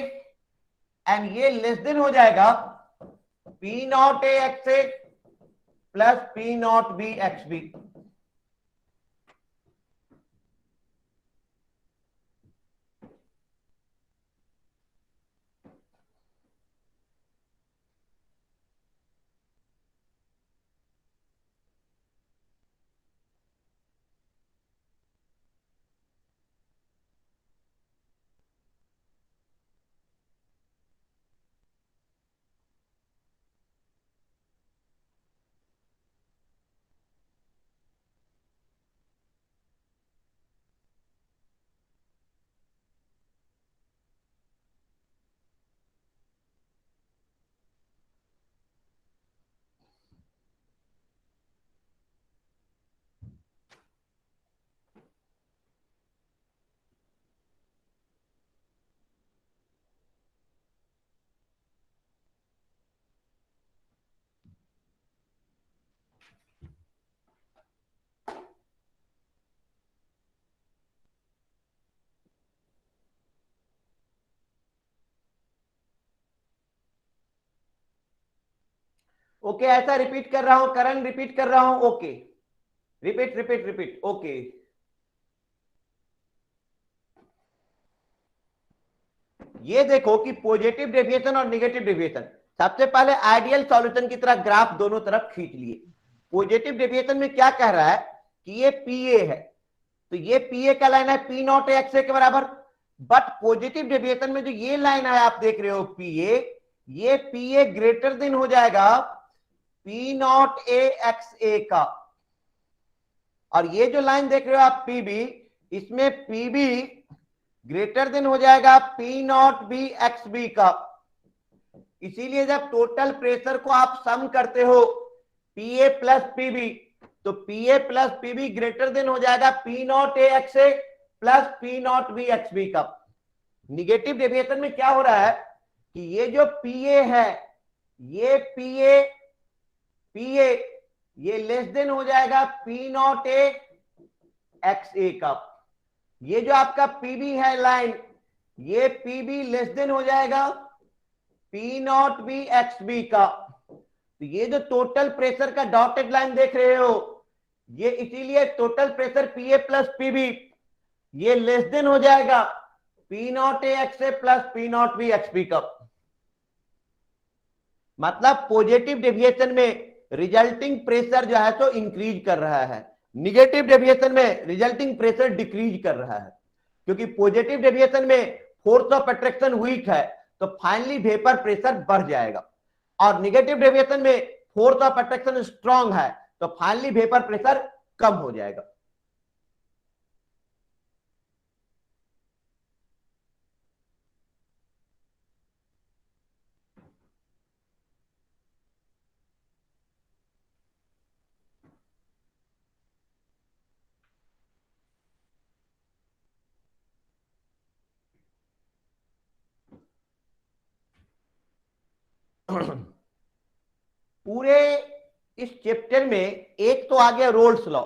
and ये less than हो जाएगा P naught A XA plus P naught B XB। Okay, ऐसा repeat कर रहा हूं, करण रिपीट कर रहा हूं। Okay, repeat repeat repeat. Okay, ये देखो कि पॉजिटिव डेविएशन और नेगेटिव डेविएशन, सबसे पहले आइडियल सॉल्यूशन की तरह ग्राफ दोनों तरफ खींच लिए। पॉजिटिव डेविएशन में क्या कह रहा है कि ये पीए है, तो ये पीए का लाइन है पी नॉट एक्स ए के बराबर। बट पॉजिटिव डेविएशन में जो ये लाइन है आप देख रहे हो पीए, ये पीए ग्रेटर देन हो जाएगा पी नॉट ए एक्स ए का, और ये जो लाइन देख रहे हो आप पीबी, इसमें पीबी ग्रेटर देन हो जाएगा P not B X B का। इसीलिए जब टोटल प्रेशर को आप सम करते हो पीए प्लस पीबी, तो P A plus P B greater than हो जाएगा P not A X A plus P not B X B का। निगेटिव डेविएशन में क्या हो रहा है कि ये जो पीए है, ये पीए ये लेस देन हो जाएगा पी नॉट ए एक्स ए का। ये जो आपका पीबी है लाइन, ये पीबी लेस देन हो जाएगा P not B X B का। तो ये जो टोटल प्रेशर का डॉटेड लाइन देख रहे हो, ये इसीलिए total pressure P A plus P B ये लेस देन हो जाएगा P not A X A plus P not B X B का। मतलब पॉजिटिव डेविएशन में रिजल्टिंग प्रेशर जो है तो इंक्रीज कर रहा है, निगेटिव डेविएशन में रिजल्टिंग प्रेशर डिक्रीज कर रहा है। क्योंकि पॉजिटिव डेविएशन में फोर्स ऑफ अट्रैक्शन वीक है, तो फाइनली वेपर प्रेशर बढ़ जाएगा, और निगेटिव डेविएशन में फोर्स ऑफ अट्रैक्शन स्ट्रांग है, तो फाइनली वेपर प्रेशर कम हो जाएगा। पूरे इस चैप्टर में एक तो आ गया रोल्स लॉ।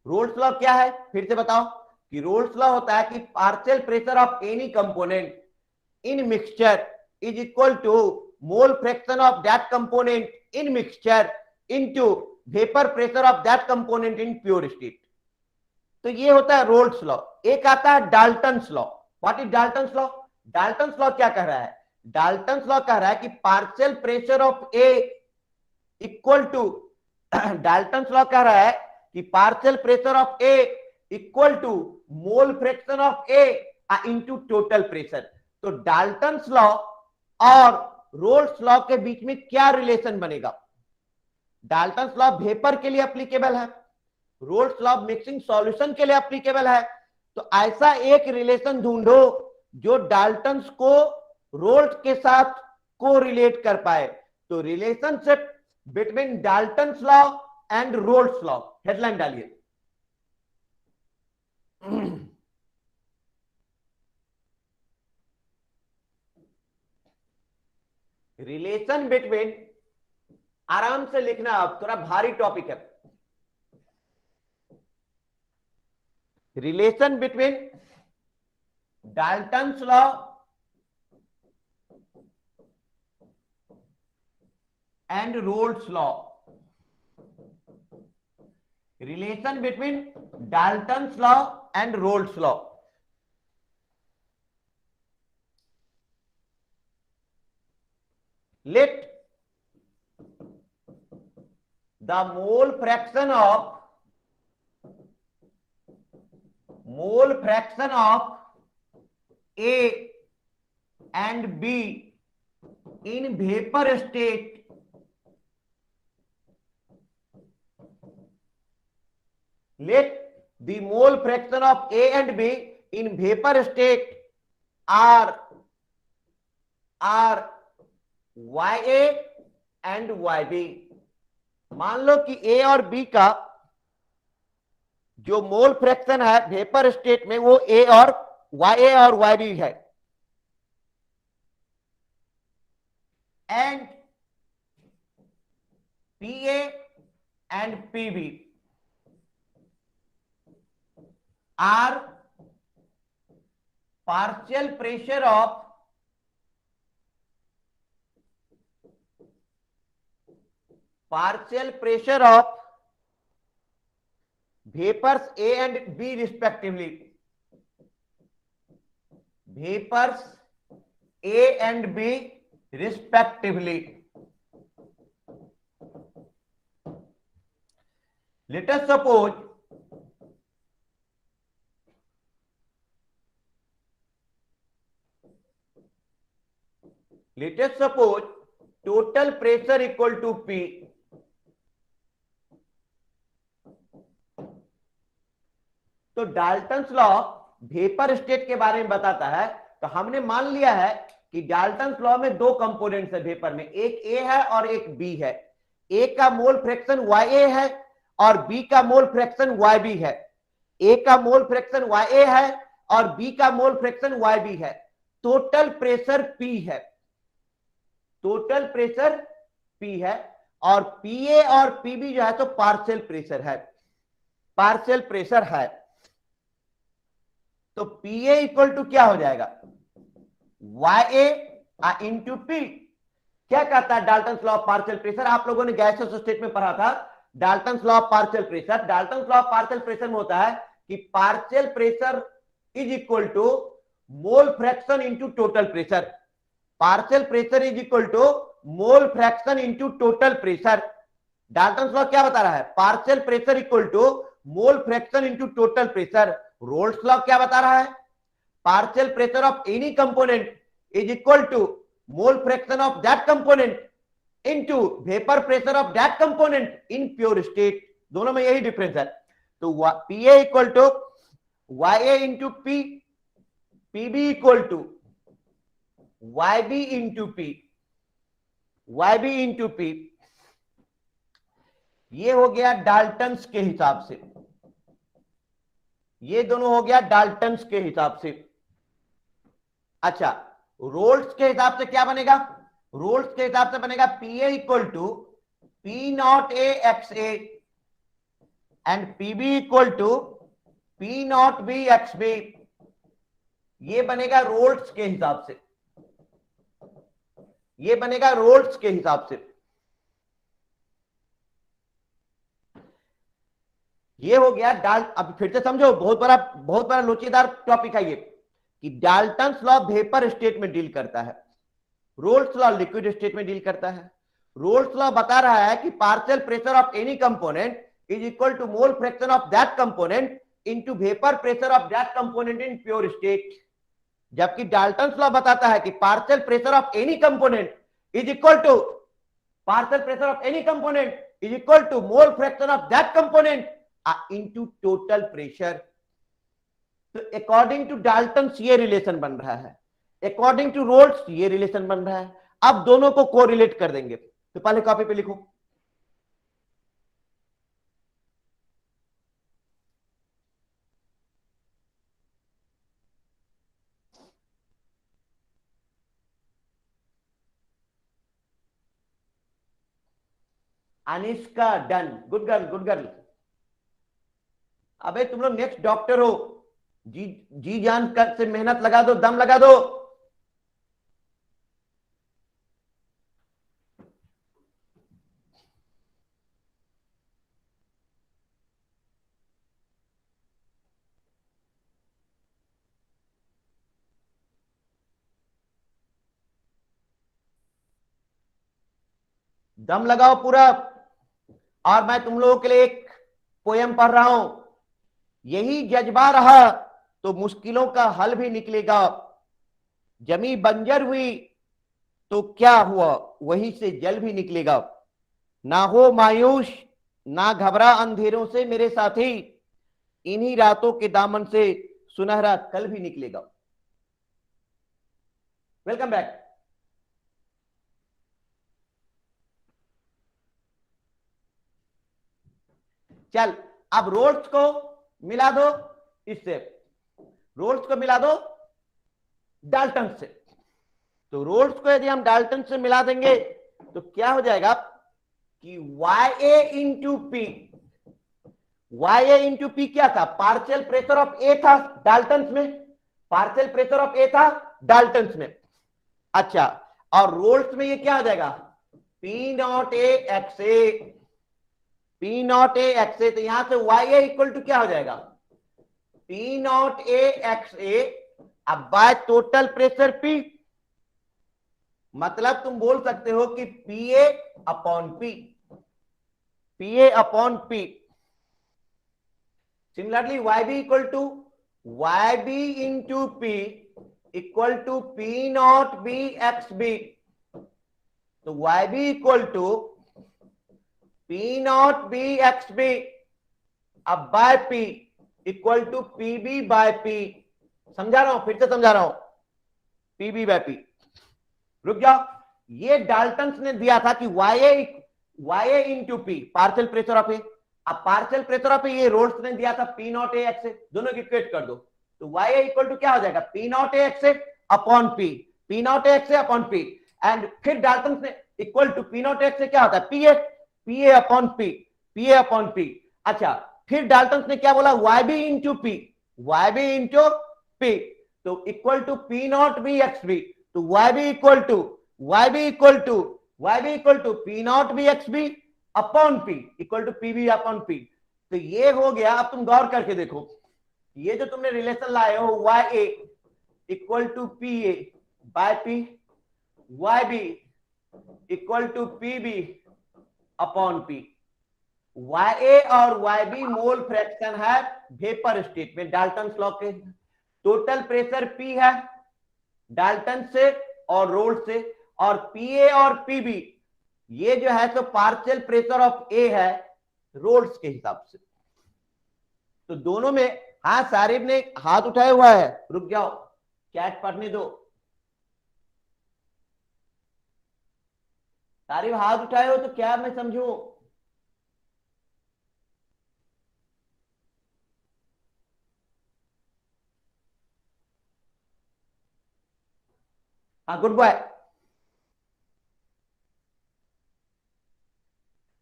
रोल्स लॉ क्या है फिर से बताओ कि रोल्स लॉ होता है कि partial pressure of any component in mixture is equal to mole fraction of that component in mixture into vapour pressure of that component in pure state. तो ये होता है रोल्स लॉ। एक आता है Dalton's law. What is Dalton's law? Dalton's law क्या कह रहा है? डाल्टन्स लॉ कह रहा है कि partial pressure of A equal to, Dalton's law कह रहा है कि partial pressure of A equal to mole fraction of A into total pressure. तो डाल्टन्स लॉ और रोल्स लॉ के बीच में क्या रिलेशन बनेगा? डाल्टन्स लॉ वेपर के लिए एप्लीकेबल है, रोल्स लॉ मिक्सिंग सॉल्यूशन के लिए एप्लीकेबल है। तो ऐसा एक रिलेशन ढूंढो जो डाल्टन्स को रोल्स के साथ को रिलेट कर पाए। तो relationship between Dalton's law and Raoult's law, headline डालिए। रिलेशन बिटवीन, आराम से लिखना, अब थोड़ा भारी टॉपिक है। Relation between Dalton's law and Raoult's law. Relation between Dalton's law and Raoult's law. Let the mole fraction of A and B in vapor state let the mole fraction of A and B in vapor state are YA and YB। मान लो कि A और B का जो mole fraction है vapour state में वो A और YA और YB है, and PA and PB are partial pressure of vapors A and B respectively। Vapors A and B respectively। Let us suppose total pressure equal to P। तो Dalton's law vapour state के बारे में बताता है। तो हमने मान लिया है कि डाल्टन्स लॉ में दो कंपोनेंट्स है वेपर में, एक A है और एक B है। A का मोल फ्रैक्शन YA है और B का मोल फ्रैक्शन YB है। A का मोल फ्रैक्शन YA है और B का मोल फ्रैक्शन YB है। टोटल प्रेशर P है, टोटल प्रेशर P है, और PA और PB जो है तो पार्शियल प्रेशर है, पार्शियल प्रेशर है। तो PA इक्वल टू क्या हो जाएगा? YA into P। क्या कहता है Dalton's law of partial pressure? आप लोगों ने गैसियस स्टेट में पढ़ा था Dalton's law of partial pressure. Dalton's law of partial pressure में होता है कि partial pressure is equal to mole fraction into total pressure. Partial pressure is equal to mole fraction into total pressure. Dalton's law क्या बता रहा है? Partial pressure equal to mole fraction into total pressure. Raoult's law क्या बता रहा है? Partial pressure of any component is equal to mole fraction of that component into vapour pressure of that component in pure state. दोनों में यही difference है। तो PA equal to YA into P, PB equal to YB into P, YB into P। ये हो गया Dalton's के हिसाब से, ये दोनों हो गया डाल्टन्स के हिसाब से। अच्छा, रोल्स के हिसाब से क्या बनेगा? रोल्स के हिसाब से बनेगा PA equal to P0A XA and PB equal to P0B XB। ये बनेगा रोल्स के हिसाब से, ये बनेगा रोल्स के हिसाब से। ये हो गया अब फिर से समझो, बहुत बड़ा लोचेदार टॉपिक है ये, कि डाल्टन्स लॉ वेपर स्टेट में डील करता है, रोल्स लॉ लिक्विड स्टेट में डील करता है। रोल्स लॉ बता रहा है कि partial pressure of any component is equal to mole fraction of that component into vapor pressure of that component in pure state. जबकि डाल्टन्स लॉ बताता है कि partial pressure of any component is equal to partial pressure of any component is equal to mole fraction of that component into total pressure. तो according to Dalton's ये relation बन रहा है, according to roles ये relation बन रहा है. अब दोनों को कोरिलेट कर देंगे. तो पहले कॉपी पे लिखो. Anishka done, good girl good girl. अबे तुम लोग नेक्स्ट डॉक्टर हो, जी जान कर से मेहनत लगा दो, दम लगा दो. दम लगाओ पूरा. और मैं तुम लोगों के लिए एक पोयम पढ़ रहा हूं. यही जज्बा रहा तो मुश्किलों का हल भी निकलेगा. जमी बंजर हुई तो क्या हुआ, वहीं से जल भी निकलेगा. ना हो मायूस ना घबरा अंधेरों से मेरे साथी, इन्हीं रातों के दामन से सुनहरा कल भी निकलेगा. Welcome back. चल अब रोल्स को मिला दो इससे, रोल्स को मिला दो डाल्टन से. तो रोल्स को यदि हम डाल्टन से मिला देंगे तो क्या हो जाएगा कि YA into P, YA into P क्या था, पार्शियल प्रेशर ऑफ ए था डाल्टन्स में, पार्शियल प्रेशर ऑफ ए था डाल्टन्स में. अच्छा, और रोल्स में ये क्या हो जाएगा, P not A X A, P not A X A. तो यहां से YA इक्वल टू क्या हो जाएगा, P नॉट ए एक्स ए अब बाय टोटल प्रेशर P. मतलब तुम बोल सकते हो कि PA upon P, PA upon P. Similarly YB equal to YB into P equal to P not B x B. तो YB equal to P not B x B अब by P equal to PB by P. समझा रहा हूं, फिर से समझा रहा हूं, PB बाय P. रुक जाओ. ये डाल्टन्स ने दिया था कि YA into P partial pressure of A. अब पार्शियल प्रेशर ऑफ ए ये रोल्स ने दिया था P नॉट ए एक्स ए. दोनों की इक्वेट कर दो तो YA इक्वल टू क्या हो जाएगा, P not A X A upon P, P not A X A upon P. And फिर डाल्टन्स ने equal to P not A X A क्या होता है, PA upon P, PA upon P. अच्छा, फिर डाल्टन्स ने क्या बोला, YB into P, YB into P. तो equal to P not B x B. तो YB equal to P not B x B upon P equal to PB upon P. तो ये हो गया. अब तुम गौर करके देखो, ये जो तुमने रिलेशन लाए हो YA equal to PA by P, YB equal to PB upon P. YA और YB मोल फ्रैक्शन है वेपर स्टेट में डाल्टन लॉ के. टोटल प्रेशर P है डाल्टन से और रोल्स से, और PA और PB ये जो है तो पार्शियल प्रेशर ऑफ ए है रोल्स के हिसाब से. तो दोनों में, हाँ सारिब ने हाथ उठाया हुआ है, रुक जाओ चैट पढ़ने दो. सारिब हाथ उठाए हो तो क्या मैं समझू. हाँ गुड बॉय.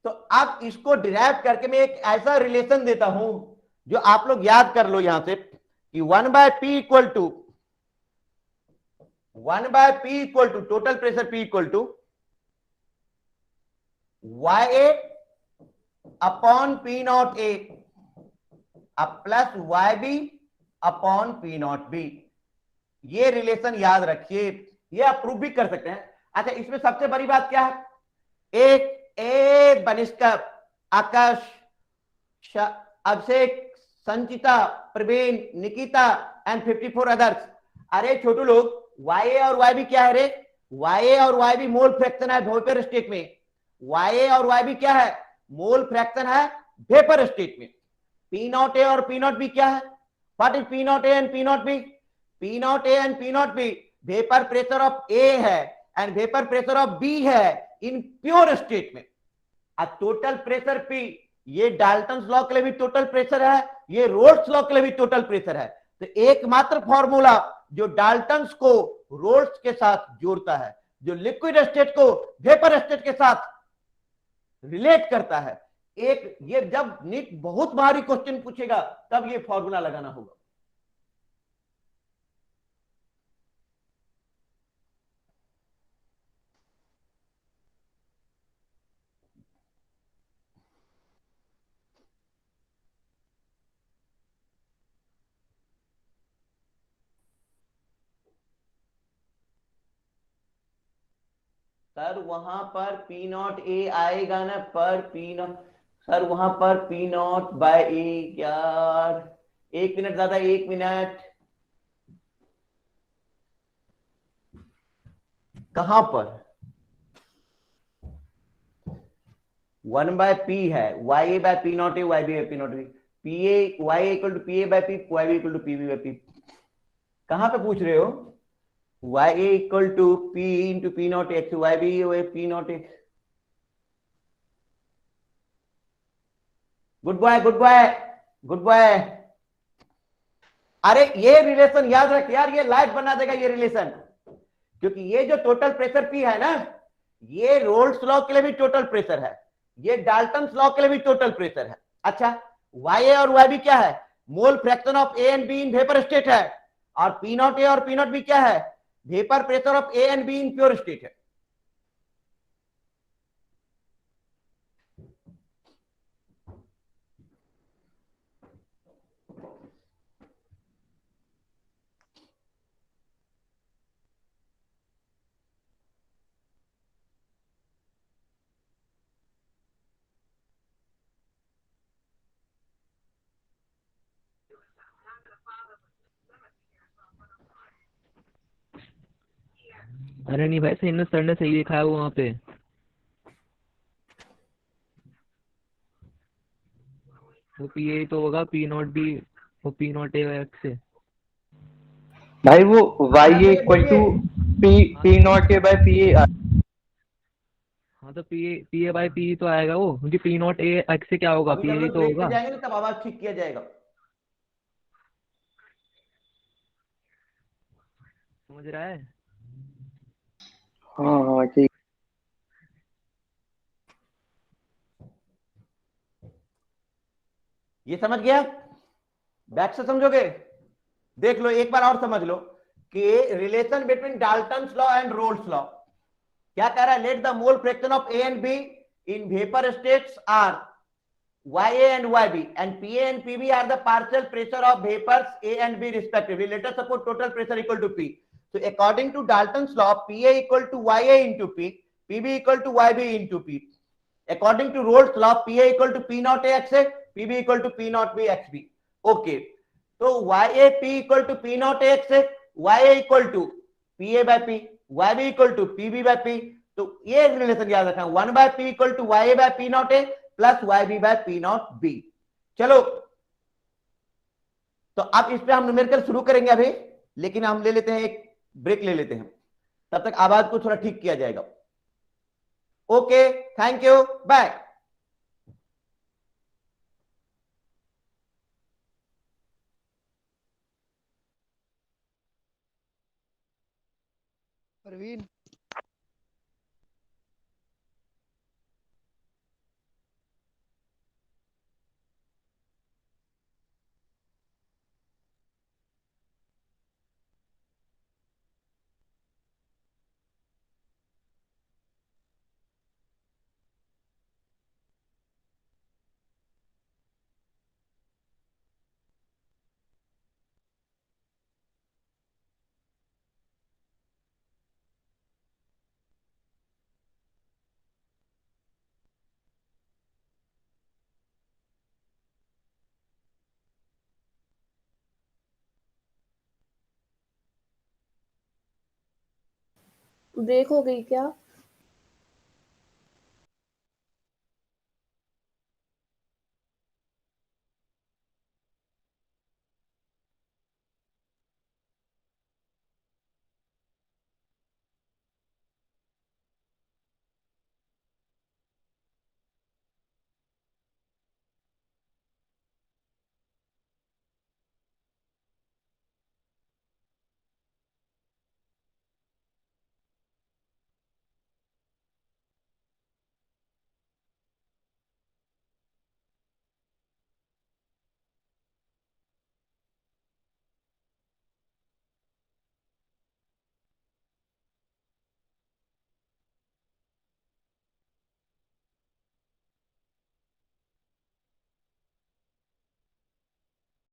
तो अब इसको डिराइव करके मैं एक ऐसा रिलेशन देता हूं जो आप लोग याद कर लो यहां से कि 1/P equal to total pressure P equal to YA upon P naught A अब plus YB upon P not B. ये रिलेशन याद रखिए, ये आप प्रूव भी कर सकते हैं. अच्छा, इसमें सबसे बड़ी बात क्या है, एक बनिष्का, आकाश, अभिषेक, संचिता, प्रवीण, निकिता एंड 54 अदर्स। अरे छोटू लोग, YA और YB क्या है रे? YA और YB मोल फ्रैक्शन है वेपर स्टेट में। YA और YB क्या है? मोल फ्रैक्शन है वेपर स्टेट में। P नॉट ए और P नॉट बी क्या है? What is P not A and P not B? P not A and P not B vapour pressure of A है and vapour pressure of B है in pure state में। Total pressure P, ये Dalton law के लिए भी total pressure है, ये Raoult's law के लिए भी टोटल प्रेशर है। तो एकमात्र फॉर्मूला जो डाल्टन को रोल्स के साथ जोड़ता है, जो लिक्विड स्टेट को वेपर स्टेट के साथ रिलेट करता है, एक ये जब नीट बहुत भारी क्वेश्चन पूछेगा तब ये फॉर्मूला लगाना होगा। सर वहां पर P नॉट ए आएगा ना, पर P नॉट, सर वहां पर P नॉट बाय ए यार, 1 मिनट ज्यादा, 1 मिनट, कहां पर 1/P है, YA by P not A, YB by P not B, PA YA equal to PA by P, YB equal to PB by P। कहां पे पूछ रहे हो? YA equal to P into P naught x, YB P naught x. Good boy, good boy, good boy. अरे ये relation याद रख यार, ये लाइफ बना देगा ये रिलेशन, क्योंकि ये जो टोटल प्रेशर P है ना, ये रोल्स लॉ के लिए भी टोटल प्रेशर है, ये डाल्टन लॉ के लिए भी टोटल प्रेशर है। अच्छा, YA और YB क्या है? Mole fraction of A and B in vapour state है, और P नॉट ए और P नॉट बी क्या है? Vapour pressure of A and B in pure state है। अरे नहीं भाई, सर ने सही लिखा है वो वहाँ पे। वो पी ए तो होगा, पी नॉट बी, वो पी नॉट ए एक्स से। भाई वो YA equal to P not A by PA। हाँ तो पी ए बाई पी तो आएगा वो, क्योंकि पी नॉट ए एक्स से क्या होगा, अभी पी जब ए लोग तो ब्रेक पे होगा। जाएंगे ना तब आवाज ठीक किया जाएगा। समझ रहा है? हाँ हाँ ठीक। ये समझ गया? बैक से समझोगे? देख लो एक बार और समझ लो कि relation between Dalton law and Raoult's law क्या कह रहा है? Let the mole fraction of A and B in vapour states are YA and YB and PA and PB are the partial pressure of vapors A and B respectively. Let us suppose total pressure equal to P. So according to Dalton's law, PA equal to YA into P, PB equal to YB into P. According to Rolle's law, PA equal to P naught AXA, PB equal to P naught B XB. Okay. So YA P equal to P naught AXA, YA equal to PA by P, YB equal to PB by P. तो ये relation याद रखना, 1/P equal to YA by P naught A plus YB by P not B। चलो तो अब इस पे हम न्यूमेरिकल शुरू करेंगे अभी, लेकिन हम ले लेते हैं एक ब्रेक ले लेते हैं, तब तक आवाज को थोड़ा ठीक किया जाएगा। Okay, thank you, bye. Parveen break हो गई क्या?